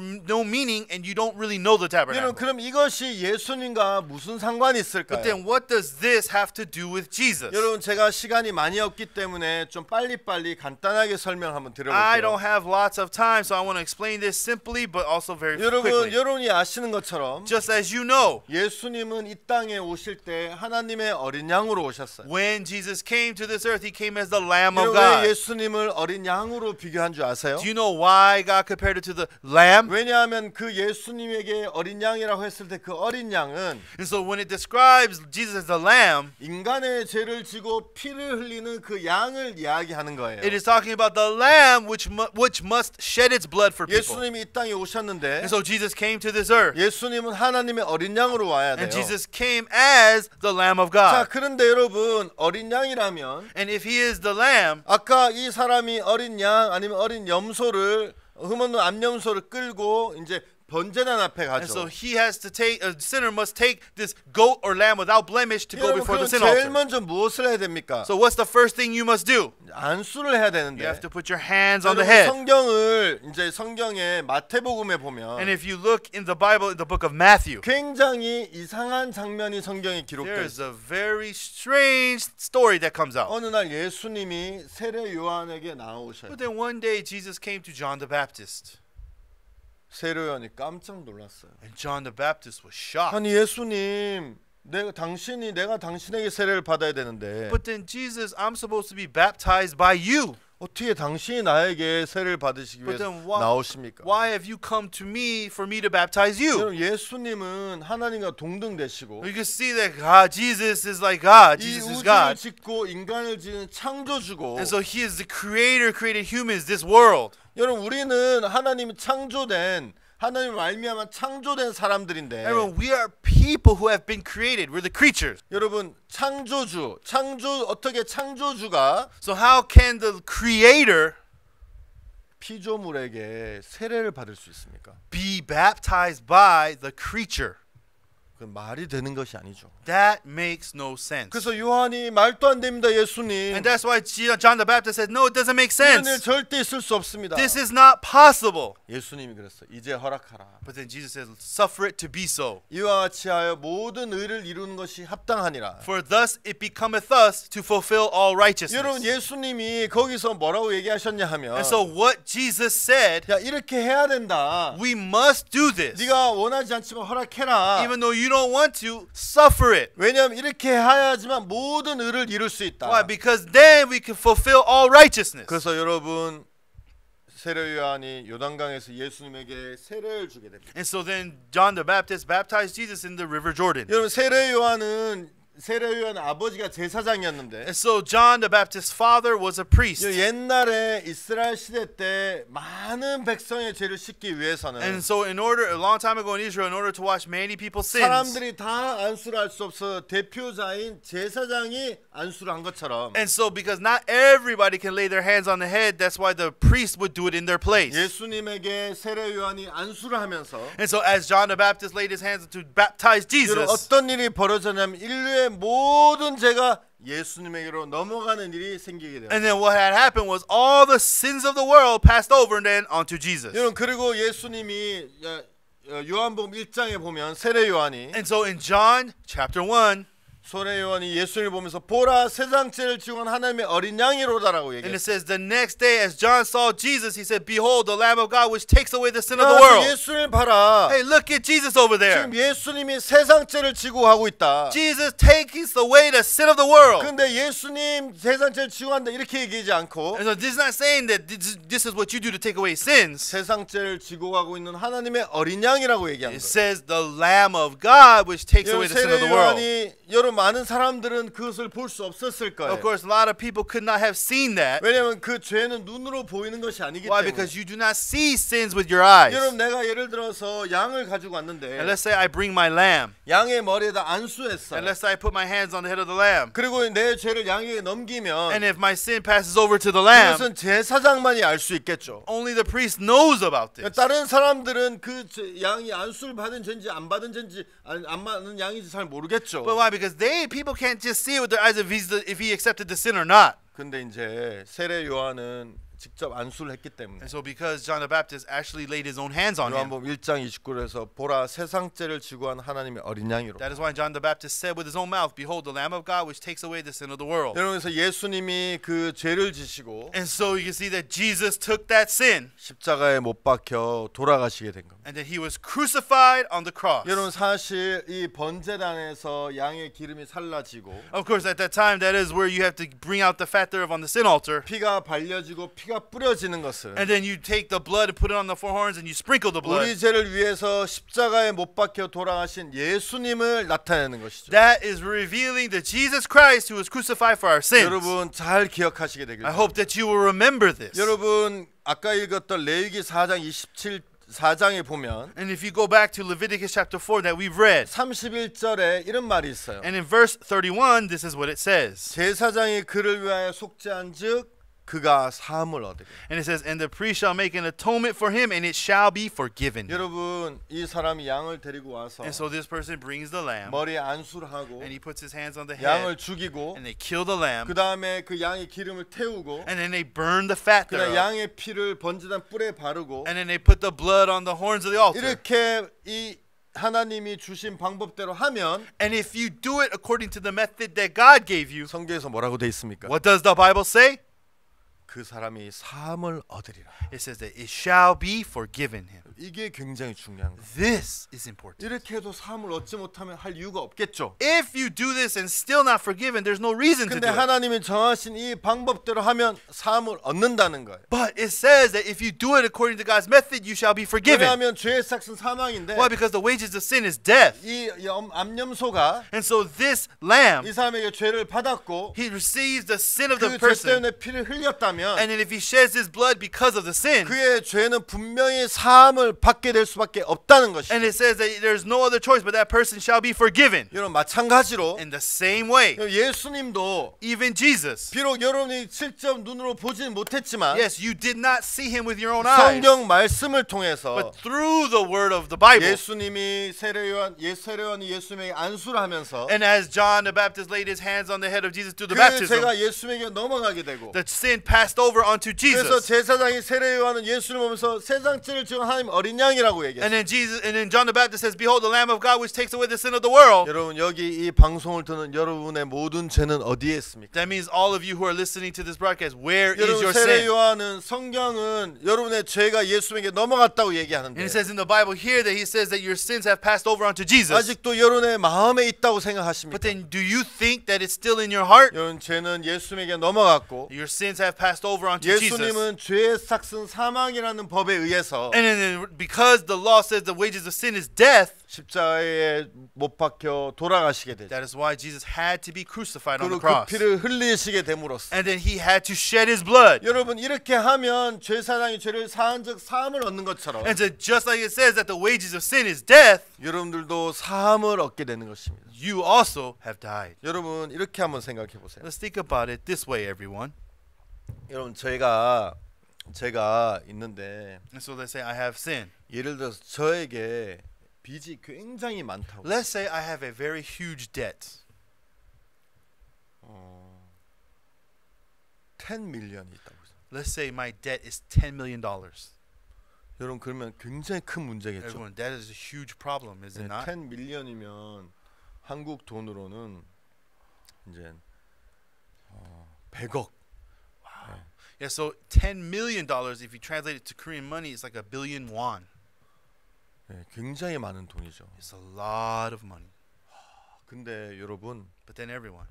meaning and you don't really know the 여러분 tabernacle. 그럼 이것이 예수님과 무슨 상관이 But 있을까요? then what does this have to do with Jesus? 여러분 제가 시간이 많이 없기 때문에 좀 빨리빨리 간단하게 설명 한번 I 드려볼게요. don't have lots of time, so so I want to explain this simply but also very 여러분, quickly. 여러분이 아시는 것처럼 Just as you know, 예수님은 이 땅에 오실 때 하나님의 어린 양으로 오셨어요. when Jesus came to this earth, he came as the Lamb of 여러분, 왜 God. 예수님을 어린 양으로 비교한 줄 아세요? Do you know why God compared it to the lamb? 왜냐하면 그 예수님에게 어린 양이라고 했을 때 그 어린 양은 And so when it describes Jesus as the lamb, 인간의 죄를 지고 피를 흘리는 그 양을 이야기하는 거예요. it is talking about the lamb which must shed its blood for people. 예수님이 이 땅에 오셨는데 And so Jesus came to this earth. 예수님은 하나님의 어린 양으로 와야 돼요. And Jesus came as the Lamb of 자, God. 그런데 여러분 어린 양이라면 And if he is the lamb, 아까 이 사람이 어린 양 아니면 어린 염소를 흠없는 암염소를 끌고 이제 번제단 앞에 and so 가죠. he has to take, a sinner must take this goat or lamb without blemish to go 여러분 before the 그럼 sin 제일 altar. 먼저 무엇을 해야 됩니까? So what's the first thing you must do? 안수를 해야 You 되는데 have to put your hands on 여러분 the head. 성경을 이제 성경의 마태복음에 보면 And if you look in the Bible, in the book of Matthew, 굉장히 이상한 장면이 성경에 there 기록되어 is 있어요. a very strange story that comes out. 어느 날 예수님이 세례 요한에게 나오셔요. But then one day Jesus came to John the Baptist. 세례 요한이 깜짝 놀랐어요. And John the Baptist was shocked. 아니 예수님, 내가 당신에게 세례를 받아야 되는데 But then Jesus, I'm supposed to be baptized by you. 어떻게 당신이 나에게 세례를 받으시기 But 위해서 then why- 나오십니까? Why have you come to me for me to baptize you? 여러분 예수님은 하나님과 동등되시고 You can see that God, Jesus is like God. 이 Jesus is 우주를 God. 짓고 인간을 지은 창조주고 And so he is the creator, created humans, this world. 여러분 우리는 하나님이 창조된 하나님 말미암아 창조된 사람들인데 Everyone, we are people who have been created. We're the creatures. 여러분 어떻게 창조주가 So how can the creator 피조물에게 세례를 받을 수 있습니까? be baptized by the creature? 그 말이 되는 것이 아니죠. That makes no sense. 그래서 요한이 말도 안 됩니다, 예수님. And that's why John the Baptist said, no, it doesn't make 이런 일 sense. 절대 있을 수 없습니다. This is not possible. 예수님이 그랬어. 이제 허락하라. But then Jesus says, suffer it to be so. 이와 같이 하여 모든 의를 이루는 것이 합당하니라. For thus it becometh us to fulfill all righteousness. 여러분 예수님이 거기서 뭐라고 얘기하셨냐 하면 And so what Jesus said, 야 이렇게 해야 된다. we must do this. 네가 원하지 않지만 허락해라. Even though you don't want to, suffer it. 왜냐하면 이렇게 해야지만 모든 의를 이룰 수 있다. Why? Because then we can fulfill all righteousness. 그래서 여러분 세례 요한이 요단강에서 예수님에게 세례를 주게 됩니다. And so then John the Baptist baptized Jesus in the River Jordan. 여러분 세례 요한 아버지가 제사장이었는데 And so John the Baptist's father was a priest. 옛날에 이스라엘 시대 때 많은 백성의 죄를 씻기 위해서는 And so a long time ago in Israel, in order to wash many people's sins, 사람들이 다 안수를 할 수 없어 대표자인 제사장이 안수를 한 것처럼 and so because not everybody can lay their hands on the head, that's why the priest would do it in their place. 예수님에게 세례 요한이 안수를 하면서 And so as John the Baptist laid his hands to baptize 여러분 Jesus, 어떤 일이 벌어졌냐면 인류의 모든 죄가 예수님에게로 넘어가는 일이 생기게 돼요. and then what had happened was all the sins of the world passed over and then onto Jesus. 여러분 그리고 예수님이 요한복음 1장에 보면 세례 요한이 And so in John chapter 1, 세례 요한이 예수님을 보면서 보라 세상죄를 지고 온 하나님의 어린 양이로다라고 and 얘기해요. it says the next day as John saw Jesus, he said, behold the Lamb of God which takes away the sin of the world. 예수님을 봐라. Hey, look at Jesus over there. 지금 예수님이 세상죄를 지고 하고 있다. Jesus takes away the sin of the world. 근데 예수님 세상죄를 지고 한다 이렇게 얘기하지 않고 And so this is not saying that this is what you do to take away sins. 세상죄를 지고 가고 있는 하나님의 어린 양이라고 얘기한 It 거예요. says the Lamb of God which takes away the sin of 세례 the world. 요한이 여러분 많은 사람들은 그것을 볼 수 없었을 거예요. Of course, a lot of people could not have seen that. 왜냐하면 그 죄는 눈으로 보이는 것이 아니기 Why? 때문에. Because you do not see sins with your eyes. 여러분 내가 예를 들어서 양을 가지고 왔는데 And let's say I bring my lamb. 양의 머리에다 안수했어. And let's say I put my hands on the head of the lamb. 그리고 내 죄를 양에게 넘기면 And if my sin passes over to the lamb, 그것은 제사장만이 알 수 있겠죠. only the priest knows about this. 다른 사람들은 그 양이 안수를 받은 죄인지 안 받은 죄인지 안 받은 양인지 잘 모르겠죠. But why? Because people can't just see it with their eyes if he accepted the sin or not. 근데 이제 세례 요한은 직접 안수를 했기 때문에. And so because John the Baptist actually laid his own hands on him, 요한복음 1장 29절에서 보라 세상죄를 지고한 하나님의 어린 양이로. that is why John the Baptist said with his own mouth, behold, the Lamb of God which takes away the sin of the world. 여러분께서 예수님이 그 죄를 지시고 And so you can see that Jesus took that sin 십자가에 못 박혀 돌아가시게 된 겁니다. and that he was crucified on the cross. 여러분 사실 이 번제단에서 양의 기름이 살라지고 Of course, at that time, that is where you have to bring out the fat thereof on the sin altar. 피가 발려지고 피가 뿌려지는 것은 And then you take the blood and put it on the four horns and you sprinkle the blood. 우리 죄를 위해서 십자가에 못 박혀 돌아가신 예수님을 나타내는 것이죠. That is revealing the Jesus Christ who was crucified for our sins. 여러분 잘 기억하시게 되길 I 바랍니다. hope that you will remember this. 여러분 아까 읽었던 레위기 4장 4장에 보면 And if you go back to Leviticus chapter 4 that we've read, 31절에 이런 말이 있어요. and in verse 31, this is what it says. 제사장이 그를 위하여 속죄한즉 그가 사함을 얻으리. And it says, and the priest shall make an atonement for him, and it shall be forgiven him. 여러분 이 사람이 양을 데리고 와서 And so this person brings the lamb, 머리에 안수를 하고 and he puts his hands on the 양을 head, 죽이고 and they kill the lamb, 그 다음에 그 양의 기름을 태우고 and then they burn the fat 그다음 thereof, 양의 피를 번제단 뿔에 바르고 and then they put the blood on the horns of the altar. 이렇게 이 하나님이 주신 방법대로 하면 And if you do it according to the method that God gave you, 성경에서 뭐라고 돼 있습니까? what does the Bible say? 그 사람이 사함을 얻으리라. It says that it shall be forgiven him. 이게 굉장히 중요한 거예요. This is important. 이렇게 해도 사함을 얻지 못하면 할 이유가 없겠죠. If you do this and still not forgiven, there's no reason to 근데 do it. 하나님이 정하신 이 방법대로 하면 사함을 얻는다는 거예요. But it says that if you do it according to God's method, you shall be forgiven. 왜냐하면 죄의 삭은 사망인데 Why? Because the wages of sin is death. 이 암염소가 And so this lamb, 이 사람에게 죄를 받았고 he receives the sin of the 그 죄 person. 때문에 피를 흘렸다면 And then if he sheds his blood because of the sin, 그의 죄는 분명히 사함을 받게 될 수밖에 없다는 것이죠. and it says that there's no other choice but that person shall be forgiven. 여러분 마찬가지로 In the same way, 예수님도 even Jesus, 비록 여러분이 직접 눈으로 보지는 못했지만 yes, you did not see him with your own eyes, 성경 말씀을 통해서 but through the word of the Bible. 예수님이 세례요한이 예수님에게 안수를 하면서 And as John the Baptist laid his hands on the head of Jesus through the 그 baptism, 죄가 예수님에게 넘어가게 되고 the sin passed over onto 그래서 Jesus. 제사장이 세례요한은 예수를 보면서 세상 죄를 지은 하나님 어린 양이라고 얘기했어요. And then John the Baptist says, "Behold, the Lamb of God, which takes away the sin of the world." 여러분 여기 이 방송을 듣는 여러분의 모든 죄는 어디에 있습니까? That means all of you who are listening to this broadcast, where is 여러분 your sin? 세례요한은 성경은 여러분의 죄가 예수님에게 넘어갔다고 얘기하는데 And it says in the Bible here that he says that your sins have passed over onto Jesus. 아직도 여러분의 마음에 있다고 생각하십니까? But then, do you think that it's still in your heart? 여러분 죄는 예수님에게 넘어갔고 Your sins have passed over onto Jesus. 예수님은 죄의 삭은 사망이라는 법에 의해서 And then, because the law says the wages of sin is death, 십자가에 못 박혀 돌아가시게 되죠. that is why Jesus had to be crucified on the 그리고 그 cross. 피를 흘리시게 됨으로써 And then he had to shed his blood. 여러분 이렇게 하면 죄사장이 죄를 사한 즉 사함을 얻는 것처럼 And so just like it says that the wages of sin is death, 여러분들도 사함을 얻게 되는 것입니다. you also have died. 여러분 이렇게 한번 생각해 보세요. Let's think about it this way, everyone. 여러분 제가 있는데 And so let's say I have sin. 예를 들어서 저에게 빚이 굉장히 많다고. Let's say I have a very huge debt. 10 밀리언이 있다고 해서. Let's say my debt is $10 million. 여러분 그러면 굉장히 큰 문제겠죠. Everyone, that is a huge problem, is it not? 10 밀리언이면 한국 돈으로는 이제 100억. Yeah, so $10 million, if you translate it to Korean money, it's like 1 billion won. 네, 굉장히 많은 돈이죠. It's a lot of money. 근데 여러분 But then everyone,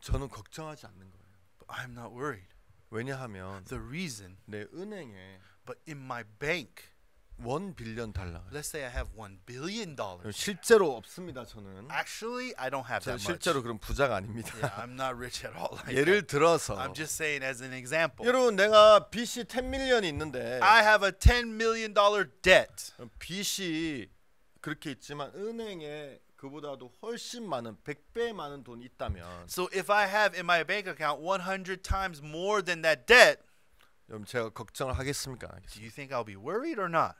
저는 걱정하지 않는 거예요. but I'm not worried. 왜냐하면 The reason, 내 은행에 but in my bank, $1 빌리언 달러. let's say I have $1 billion. 실제로 없습니다. 저는. Actually, I don't have 저는 that much. 실제로 그런 부자가 아닙니다. Yeah, I'm not rich at all. Like 예를 that. 들어서 I'm just saying as an example. 여러분 내가 빚이 10 밀리언이 있는데 I have a $10 million debt. 빚이 그렇게 있지만 은행에 그보다도 훨씬 많은 100배 많은 돈이 있다면 So if I have in my bank account 100 times more than that debt, 여러분 제가 걱정을 하겠습니까? 안 do 하겠습니까? you think I'll be worried or not?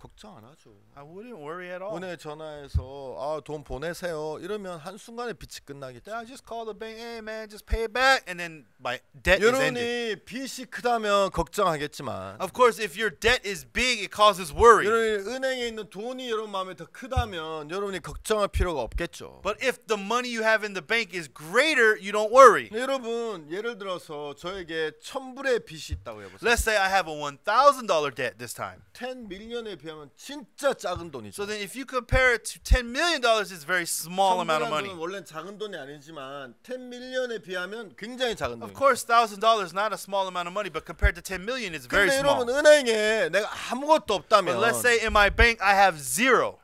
걱정 안 하죠. I wouldn't worry at all. 은행에 전화해서 돈 보내세요. 이러면 한순간에 빚이 끝나겠죠. Then I just call the bank, hey man, just pay it back, and then my debt is ended. 여러분이 빚이 크다면 걱정하겠지만 Of course, if your debt is big, it causes worry. 여러분이 은행에 있는 돈이 여러분 마음에 더 크다면 여러분이 걱정할 필요가 없겠죠. But if the money you have in the bank is greater, you don't worry. 여러분 예를 들어서 저에게 1,000불의 빚이 있다고 해보세요. Let's say I have a $1,000 debt this time. 10 밀리언에 비하면 진짜 작은 돈이죠. So then if you compare it to $10 million, it's a very small amount of money. 원래 작은 돈이 아니지만 10 밀리언에 비하면 굉장히 작은 Of 돈이죠. course, $1,000 is not a small amount of money, but compared to 10 million, it's very 근데 small. 여러분 은행에 내가 아무것도 없다면 But let's say in my bank I have zero.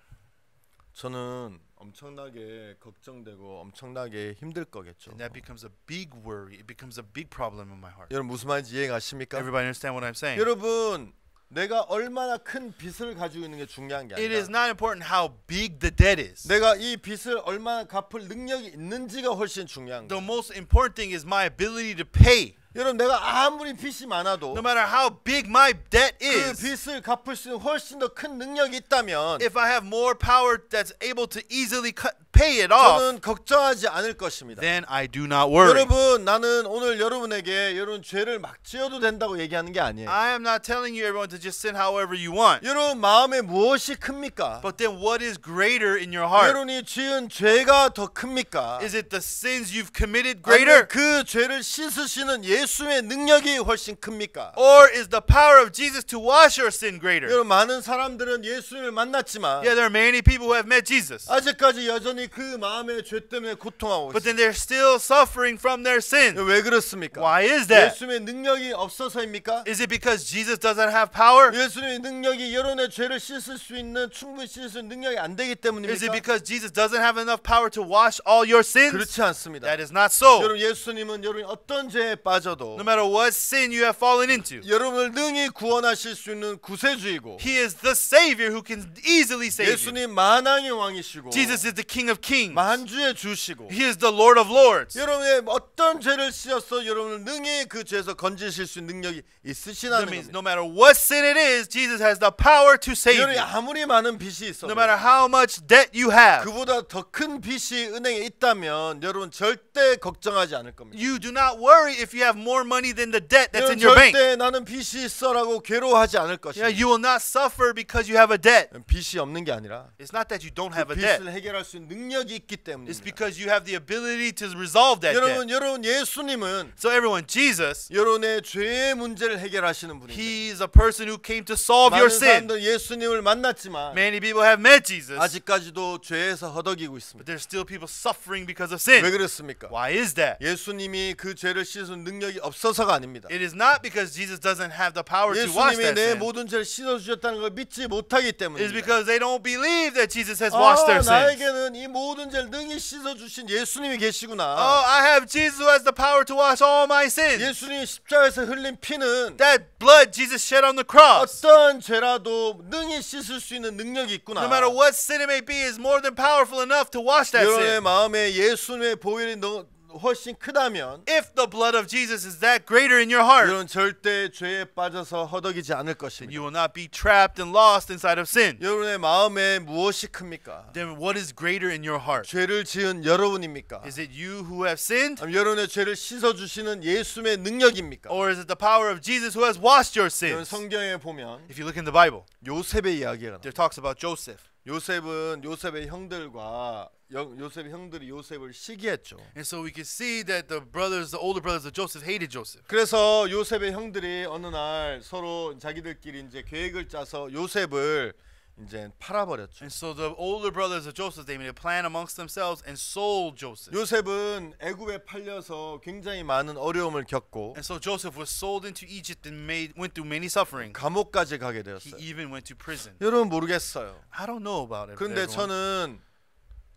저는 엄청나게 걱정되고 엄청나게 힘들 거겠죠. And that becomes a big worry. It becomes a big problem in my heart. 여러분 무슨 말인지 이해가십니까? Everybody understand what I'm saying? 여러분 내가 얼마나 큰 빚을 가지고 있는 게 중요한 게 It is 아니라 not important how big the debt is. 내가 이 빚을 얼마나 갚을 능력이 있는지가 훨씬 중요한 The 거예요. most important thing is my ability to pay. 여러분 내가 아무리 빚이 많아도 No matter how big my debt 그 is, 빚을 갚을 수 있는 훨씬 더 큰 능력이 있다면 if I have more power that's able to easily pay it off, 저는 걱정하지 않을 것입니다. then I do not worry. 여러분 나는 오늘 여러분에게 여러분 죄를 막 지어도 된다고 얘기하는 게 아니에요. I am not telling you everyone to just sin however you want. 여러분 마음에 무엇이 큽니까? But then what is greater in your heart? 여러분이 지은 죄가 더 큽니까? Is it the sins you've committed 아니면 greater? 그 죄를 씻으시는 예수의 능력이 훨씬 큽니까? Or is the power of Jesus to wash your sin greater? 여러분 많은 사람들은 예수를 만났지만 Yeah, there are many people who have met Jesus, 아직까지 여전히 그 마음의 죄 때문에 고통하고 but 있어요. then they're still suffering from their sin. 왜 그렇습니까? Why is that? 예수의 능력이 없어서입니까? Is it because Jesus doesn't have power? 예수의 능력이 여러분의 죄를 씻을 수 있는 충분히 씻을 수 있는 능력이 안 되기 Is it 때문입니까? because Jesus doesn't have enough power to wash all your sins? 그렇지 않습니다. That is not so. 여러분 예수님은 여러분이 어떤 죄에 빠져도 No matter what sin you have fallen into, 여러분을 능히 구원하실 수 있는 구세주이고 He is the Savior who can easily save you. 예수님 만왕의 왕이시고 Jesus is the King of Kings. 만주의 주시고 He is the Lord of Lords. 여러분의 어떤 죄를 씌어서 여러분을 능히 그 죄에서 건지실 수 있는 능력이 That 있으시다는 means 겁니다. no matter what sin it is, Jesus has the power to save 여러분이 you. 아무리 많은 빚이 있어도 No matter how much debt you have, 그보다 더 큰 빚이 은행에 있다면 여러분 절대 걱정하지 않을 겁니다. you do not worry if you have more money than the debt that's in 여러분 your bank. 절대 나는 빚이 있어라고 괴로워하지 않을 Yeah, 것입니다. you will not suffer because you have a debt. 빚이 없는 게 아니라 It's not that you don't 그 have a debt. 빚을 해결할 수 있는 능력이 있기 It's 때문입니다. because you have the ability to resolve that debt. 여러분 예수님은 So everyone, Jesus, 여러분의 죄의 문제를 해결하시는 분입니다. He is a person who came to solve your 많은 sin. 사람들 예수님을 만났지만 Many people have met Jesus, 아직까지도 죄에서 허덕이고 but 있습니다. there's still people suffering because of 왜 sin. 그렇습니까? Why is that? 예수님이 그 죄를 씻은 능력이 없어서가 아닙니다. It is not because Jesus doesn't have the power to wash 예수님이 that 내 sin. 모든 죄를 씻어 주셨다는 걸 믿지 못하기 It's 때문입니다. because they don't believe that Jesus has washed their sins. 나에게는 이 모든 죄를 능히 씻어 주신 예수님이 계시구나. Oh, I have Jesus who has the power to wash all my sins. 예수님이 십자가에서 흘린 피는 That blood Jesus shed on the cross, 어떤 죄라도 능히 씻을 수 있는 능력이 있구나. no matter what sin it may be, is more than powerful enough to wash that 여러분의 sin. 마음에 예수님의 보혈이 훨씬 크다면 If the blood of Jesus is that greater in your heart, 여러분 절대 죄에 빠져서 허덕이지 않을 then 것입니다. you will not be trapped and lost inside of sin. 여러분의 마음에 무엇이 큽니까? Then what is greater in your heart? 죄를 지은 여러분입니까? Is it you who have sinned? 아니면 여러분의 죄를 씻어 주시는 예수님의 능력입니까? Or is it the power of Jesus who has washed your 여러분 sins? 성경에 보면 If you look in the Bible, 요셉의 이야기가 나와요. there talks about Joseph. 요셉은 요셉의 형들과 요셉의 형들이 요셉을 시기했죠. And so we can see that the older brothers of Joseph hated Joseph. 그래서 요셉의 형들이 어느 날 서로 자기들끼리 이제 계획을 짜서 요셉을 이제 팔아버렸죠. And so the older brothers of Joseph, they made a plan amongst themselves and sold Joseph. 요셉은 애굽에 팔려서 굉장히 많은 어려움을 겪고 And so Joseph was sold into Egypt and went through many sufferings. 감옥까지 가게 He 되었어요. even went to prison. 여러분 모르겠어요. I don't know about it. 그런데 everyone. 저는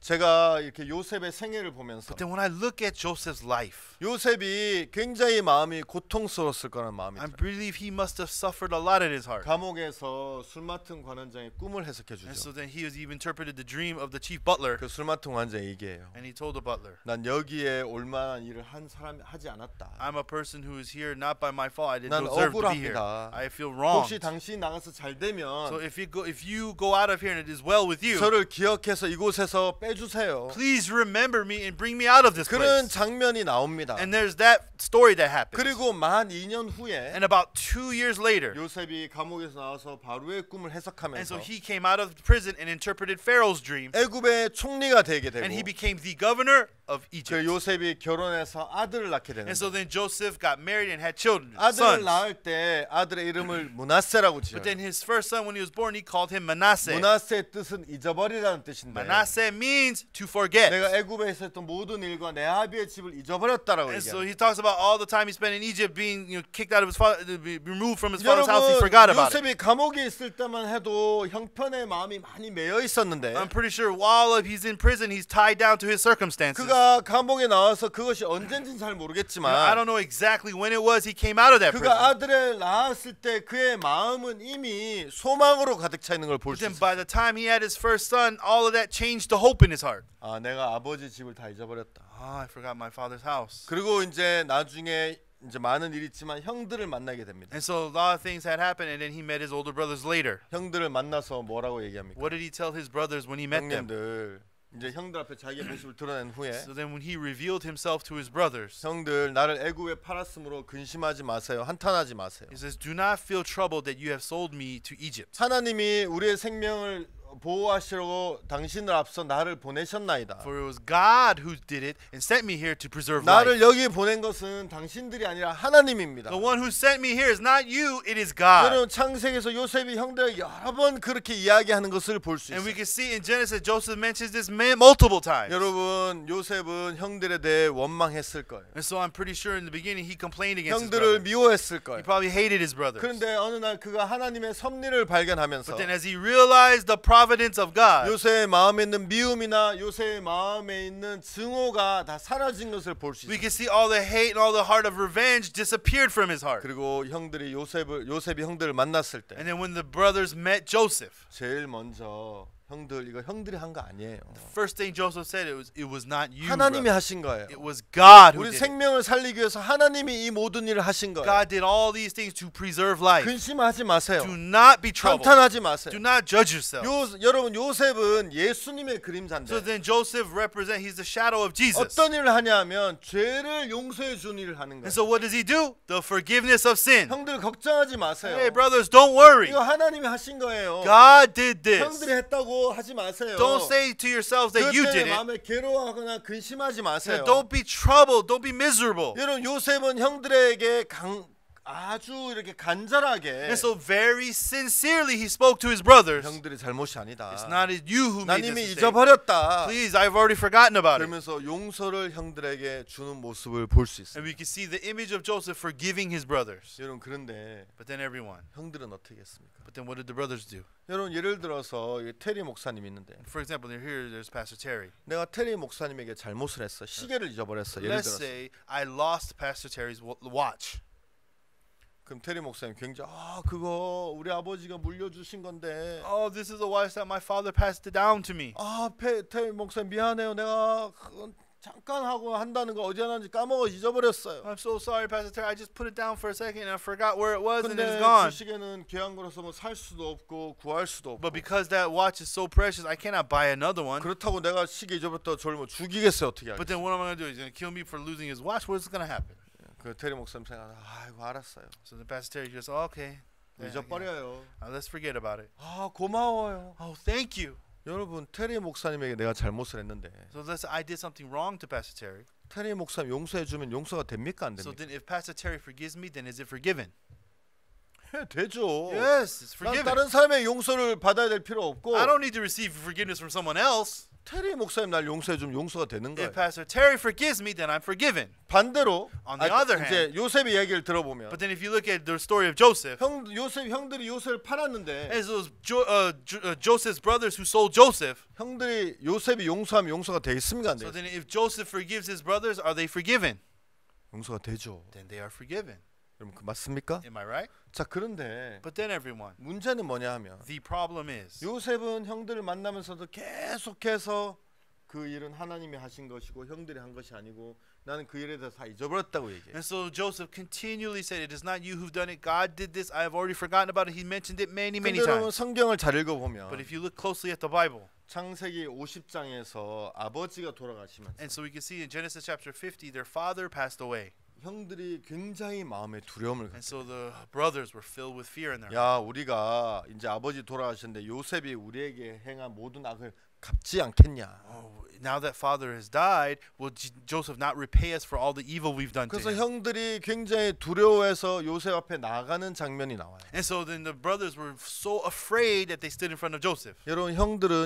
제가 이렇게 요셉의 생애를 보면서 But then when I look at Joseph's life, 요셉이 굉장히 마음이 고통스러웠을 거라는 마음이 I 들어요. believe he must have suffered a lot in his heart. 감옥에서 술 맡은 관원장의 꿈을 해석해 And 주죠. so then he interpreted the dream of the chief butler, 그 술 맡은 관원장이 얘기해요. and he told the butler, 난 여기에 올 만한 일을 한 사람이 하지 않았다. I'm a person who is here not by my fault. I didn't 난 deserve to be here. 억울합니다. I feel wrong. 혹시 당신이 나가서 잘 So 되면 if you go out of here and it is well with you, 저를 기억해서 이곳에서 빼주세요. please remember me and bring me out of this 그런 place. 장면이 나옵니다. And there's that story that happened. 그리고 만 2년 후에 And about 2 years later, 요셉이 감옥에서 나와서 바로의 꿈을 and 해석하면서 so he came out of prison and interpreted Pharaoh's dream, 애굽의 총리가 되게 되고 and he became the governor of 그 Egypt. 요셉이 결혼해서 아들을 낳게 되는 And so 거예요. then Joseph got married and had children, 아들을 sons. 낳을 때 아들의 이름을 므낫세라고 지어요. But then his first son, when he was born, he called him Manasseh. 므낫세의 뜻은 잊어버리라는 뜻인데 Manasseh means to forget. 내가 애굽에서 했던 모든 일과 내 아비의 집을 잊어버렸다라고 And so 얘기해요. he talks about all the time he spent in Egypt being kicked out of his father, removed from his father's house. He forgot 여러분 about it. 요셉이 감옥에 있을 때만 해도 형편의 마음이 많이 매여 있었는데 I'm pretty sure while he's in prison, he's tied down to his circumstances. 그가 감옥에 나와서 그것이 언젠지는 잘 I 모르겠지만 don't know exactly when it was he came out of that prison. 그가 아들을 낳았을 때 그의 마음은 이미 소망으로 가득 차 있는 걸 볼 But 수 then 있어요. by the time he had his first son, all of that changed to hope in his heart. 아, 내가 아버지 집을 다 잊어버렸다. I forgot my father's house. 그리고 이제 나중에 이제 많은 일이 있지만 형들을 만나게 됩니다. And so a lot of things had happened, and then he met his older brothers later. 형들을 만나서 뭐라고 얘기합니까? What did he tell his brothers when he met them? 형님들 이제 형들 앞에 자기의 모습을 드러낸 후에 So then when he revealed himself to his brothers, 형들 나를 애굽에 팔았으므로 근심하지 마세요. 한탄하지 마세요. he says, "Do not feel troubled that you have sold me to Egypt. 하나님이 우리의 생명을 보호하시려고 당신을 앞서 나를 보내셨나이다. For it was God who did it and sent me here to preserve 나를 life. 여기 보낸 것은 당신들이 아니라 하나님입니다. The one who sent me here is not you, it is God." 여러분 창세기에서 요셉이 형들에게 여러 번 그렇게 이야기하는 것을 볼 수 And we 있어요. can see in Genesis, Joseph mentions this multiple times. 여러분 요셉은 형들에 대해 원망했을 거예요. And so I'm pretty sure in the beginning he complained against his 형들을 brothers. 미워했을 He 거예요. probably hated his brothers. 그런데 어느 날 그가 하나님의 섭리를 발견하면서 But then as he realized the providence of God, 요셉의 마음에 있는 미움이나 요셉의 마음에 있는 증오가 다 사라진 것을 볼 수 we 있어요. can see all the hate and all the heart of revenge disappeared from his heart. 그리고 형들이 요셉이 형들을 만났을 때 And then when the brothers met Joseph, 제일 먼저 형들 이거 형들이 한 거 아니에요. first thing Joseph said, it was not you, 하나님이 brother. 하신 거예요. It was God who 우리 did it. 생명을 살리기 위해서 하나님이 이 모든 일을 하신 거예요. God did all these things to preserve life. 근심하지 마세요. Do not be troubled. 한탄하지 마세요. Do not judge yourself. 여러분 요셉은 예수님의 그림자인데 So then Joseph he's the shadow of Jesus. 어떤 일을 하냐면 죄를 용서해 주는 일을 하는 And 거예요. so what does he do? The forgiveness of sin. 형들 걱정하지 마세요. Hey brothers, don't worry. 이거 하나님이 하신 거예요. God did this. 형들이 했다고 하지 마세요. Don't say to yourselves that 그것 you 때문에 did it. 마음에 괴로워하거나 근심하지 마세요. Don't be troubled. Don't be miserable. 여러분 요셉은 형들에게 아주 이렇게 간절하게 And so very sincerely he spoke to his brothers. 형들이 잘못이 아니다. It's not you who 난 made 이미 this mistake. 잊어버렸다. Please, I've already forgotten about it. 그러면서 용서를 형들에게 주는 모습을 볼 수 있어요. And we can see the image of Joseph forgiving his brothers. 여러분 그런데 But then everyone. 형들은 어떻게 했습니까? But then what did the brothers do? 여러분 예를 들어서 테리 목사님 있는데 For example, here there's Pastor Terry. 내가 테리 목사님에게 잘못을 했어. 시계를 잊어버렸어. 예를 Let's 들어서. say I lost Pastor Terry's watch. 그럼 테리 목사님 굉장히 그거 우리 아버지가 물려주신 건데 Oh, this is a watch that my father passed it down to me. 테리 목사님 미안해요. 내가 그건 잠깐 하고 한다는 거 어디 하는지 까먹어 잊어버렸어요. I'm so sorry, Pastor Terry. I just put it down for a second and I forgot where it was and 근데 it's gone. 그 시계는 귀한 거라서 뭐 살 수도 없고 구할 수도 없고 But because that watch is so precious, I cannot buy another one. 그렇다고 내가 시계 잊어버렸다고 저를 뭐 죽이겠어요 어떻게 But 하겠어요? then what am I going to do? He's going to kill me for losing his watch? What's going to happen? 그 테리 목사님 생각 아이고 알았어요. So the Pastor Terry just, okay. 잊어버려요. Let's forget about it. 고마워요. Oh, thank you. 여러분 테리 목사님에게 내가 잘못을 했는데 So I did something wrong to Pastor Terry. 테리 목사님 용서해 주면 용서가 됩니까 안 So 됩니까? then if Pastor Terry forgives me, then is it forgiven? 되죠. Yes, it's 난 forgiven. 다른 사람의 용서를 받아야 될 필요 없고 I don't need to receive forgiveness from someone else. 테리 목사님 날 용서해 주면 용서가 되는 거예요. If Pastor Terry forgives me, then I'm forgiven. 반대로 On the other 이제 요셉의 이야기를 들어보면 But then if you look at the story of Joseph, 형들이 요셉을 팔았는데 as those Joseph's brothers who sold Joseph, 형들이 요셉이 용서하면 용서가 되겠습니까? 안 so 되겠습니까? then if Joseph forgives his brothers, are they forgiven? 용서가 되죠. Then they are forgiven. 여러분 그 맞습니까? Am I right? 자 그런데 But then everyone, 문제는 뭐냐 하면 the problem is 요셉은 형들을 만나면서도 계속해서 그 일은 하나님이 하신 것이고 형들이 한 것이 아니고 나는 그 일에 대해서 다 잊어버렸다고 얘기해. And so Joseph continually said, "It is not you who've done it. God did this. I have already forgotten about it." He mentioned it many 근데 여러분 times. 성경을 잘 읽어보면 But if you look closely at the Bible, 창세기 50장에서 아버지가 돌아가시면서 and so we can see in Genesis chapter 50, their father passed away. 형들이 굉장히 마음에 두려움을 And 갖게. so the brothers were filled with fear in their heart. 야 우리가 이제 아버지 돌아가셨는데 요셉이 우리에게 행한 모든 악을 갚지 않겠냐. Oh, now that father has died, will Joseph not repay us for all the evil we've done to 그래서 him? 형들이 굉장히 두려워해서 요셉 앞에 나가는 장면이 나와요. And so then the brothers were so afraid that they stood in front of Joseph. 여러분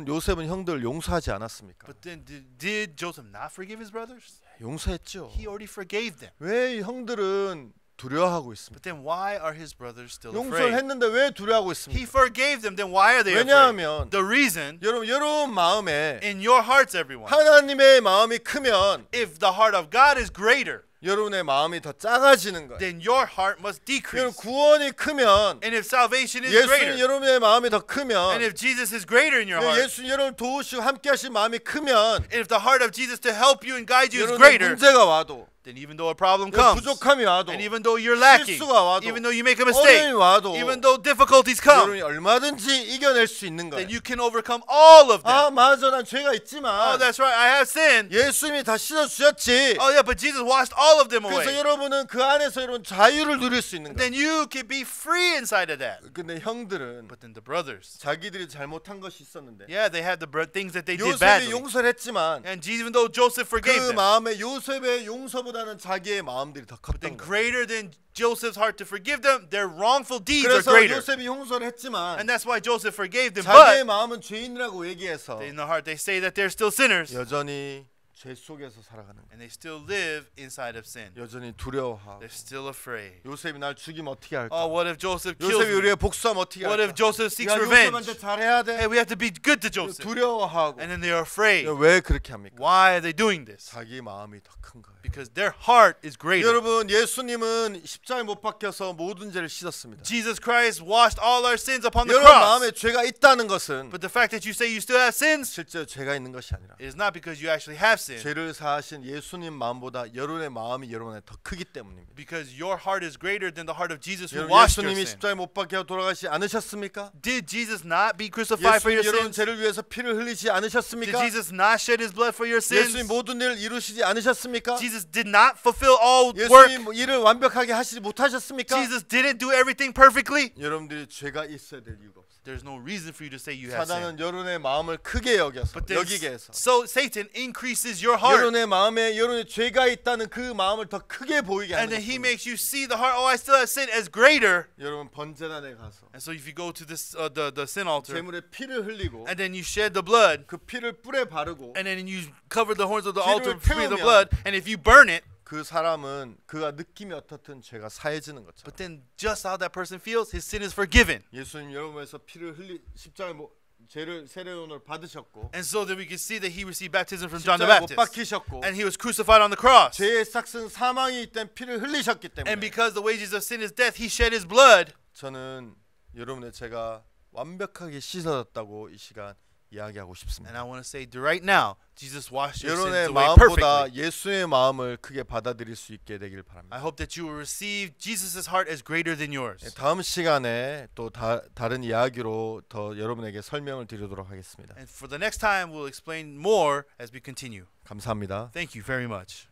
요셉은 형들을 용서하지 않았습니까? But then did Joseph not forgive his brothers? 용서했죠. He already forgave them. 왜 형들은 두려워하고 있습니까? But then why are his brothers still 용서를 afraid? 했는데 왜 두려워하고 He 있습니까? forgave them, then why are they afraid? 왜냐하면 The reason, 여러분 마음에 in your hearts, everyone, 하나님의 마음이 크면 if the heart of God is greater, 여러분의 마음이 더 작아지는 거예요. then your heart must 여러분 decrease. 구원이 크면 And if salvation is 예수님 greater, 여러분의 마음이 더 and 크면 if Jesus is greater in your heart, 예수님 여러분 도우시고 함께하신 마음이 크면 and if the heart of Jesus to help you and guide you is 여러분의 greater, 문제가 와도 then even though a problem comes, 부족함이 와도 and even though you're lacking, 실수가 와도 even though you make a mistake, 어려움이 와도 even though difficulties come, 여러분이 얼마든지 이겨낼 수 있는 거예요. then you can overcome all of them. 아 맞아 난 죄가 Oh, 있지만 that's right, I have sinned. 예수님이 다 씻어주셨지. Oh yeah, but Jesus washed all of them 그래서 away. 여러분은 그 안에서 여러분 자유를 누릴 수 있는 거예요. Then you can be free inside of that. 근데 형들은 But then the brothers, 자기들이 잘못한 것이 있었는데 yeah, they had the things that they did 요셉이 badly. 용서를 했지만 And even though Joseph forgave 그 them, 마음에 요셉의 용서보다는 자기의 마음들이 더 then 컸던 거예요. greater than Joseph's heart to forgive them, their wrongful deeds are 그래서 greater. 요셉이 용서를 했지만 And that's why Joseph forgave them. 자기의 But 마음은 죄인이라고 얘기해서 in the heart, they say that they're still sinners. 여전히 죄 속에서 살아가는 거예요. And they still live inside of sin. 여전히 두려워하고 They're still afraid. 요셉이 날 죽이면 어떻게 할까? Oh, what if Joseph kills 요셉이 me? 우리의 복수하면 어떻게 What if 할까? Joseph seeks 야 revenge? 요셉한테 잘해야 돼. Hey, we have to be good to Joseph. 두려워하고 And then they are afraid. 왜 그렇게 합니까? Why are they doing this? 자기 마음이 더 큰 거예요. Because their heart is greater. 여러분 예수님은 십자가에 못 박혀서 모든 죄를 씻었습니다. Jesus Christ washed all our sins upon the 여러분 cross. 마음에 죄가 있다는 것은 But the fact that you say you still have sins 실제 죄가 있는 것이 아니라 is not because you actually have sin. 죄를 사하신 예수님 마음보다 여러분의 마음이 여러분의 더 크기 때문입니다. Because your heart is greater than the heart of Jesus who 여러분 washed your 예수님이 sin. 십자가에 못 박혀 돌아가시지 않으셨습니까? Did Jesus not be crucified for your 예수님 여러분 sins? 죄를 위해서 피를 흘리지 Did 않으셨습니까? Jesus not shed his blood for your sins? 예수님 모든 일을 이루시지 않으셨습니까? Jesus did not fulfill all work. 예수님 일을 완벽하게 하시지 못하셨습니까? Jesus didn't do everything perfectly. 여러분들이 죄가 있어야 될 이유가 없어요. There's no reason for you to say you have sin. 사단은 여러분의 마음을 크게 여겨서 But 여기게 해서 so Satan increases your heart. 여러분의 마음에 여러분의 죄가 있다는 그 마음을 더 크게 보이게 And 하는 then he 것입니다. makes you see the heart. Oh, I still have sin as greater. 여러분 번제단에 가서 And so if you go to this the sin altar, 제물에 피를 흘리고 and then you shed the blood, 그 피를 뿔에 바르고 and then you cover the horns of the 피를 altar with the 태우면 blood, and if you burn it, 그 사람은 그가 느낌이 어떻든 죄가 사해지는 것처럼 but then just how that person feels, his sin is forgiven. 예수님 여러분에서 피를 십자가에 죄를 세례론을 받으셨고 And so that we can see that he received baptism from John the 십자가에 못 Baptist, 박히셨고 and he was crucified on the cross. 죄의 삭은 사망이기 때문에 피를 흘리셨기 And 때문에 because the wages of sin is death, he shed his blood. 저는 여러분의 죄가 완벽하게 씻어졌다고 이 시간 이야기하고 And 싶습니다. I want to say right now, Jesus washed your sins 여러분의 away 마음보다 perfectly. 예수의 마음을 크게 받아들일 수 있게 되길 I 바랍니다. hope that you will receive Jesus' heart as greater than yours. 다음 시간에 또 다른 이야기로 더 여러분에게 설명을 드리도록 하겠습니다. And for the next time, we'll explain more as we continue. 감사합니다. Thank you very much.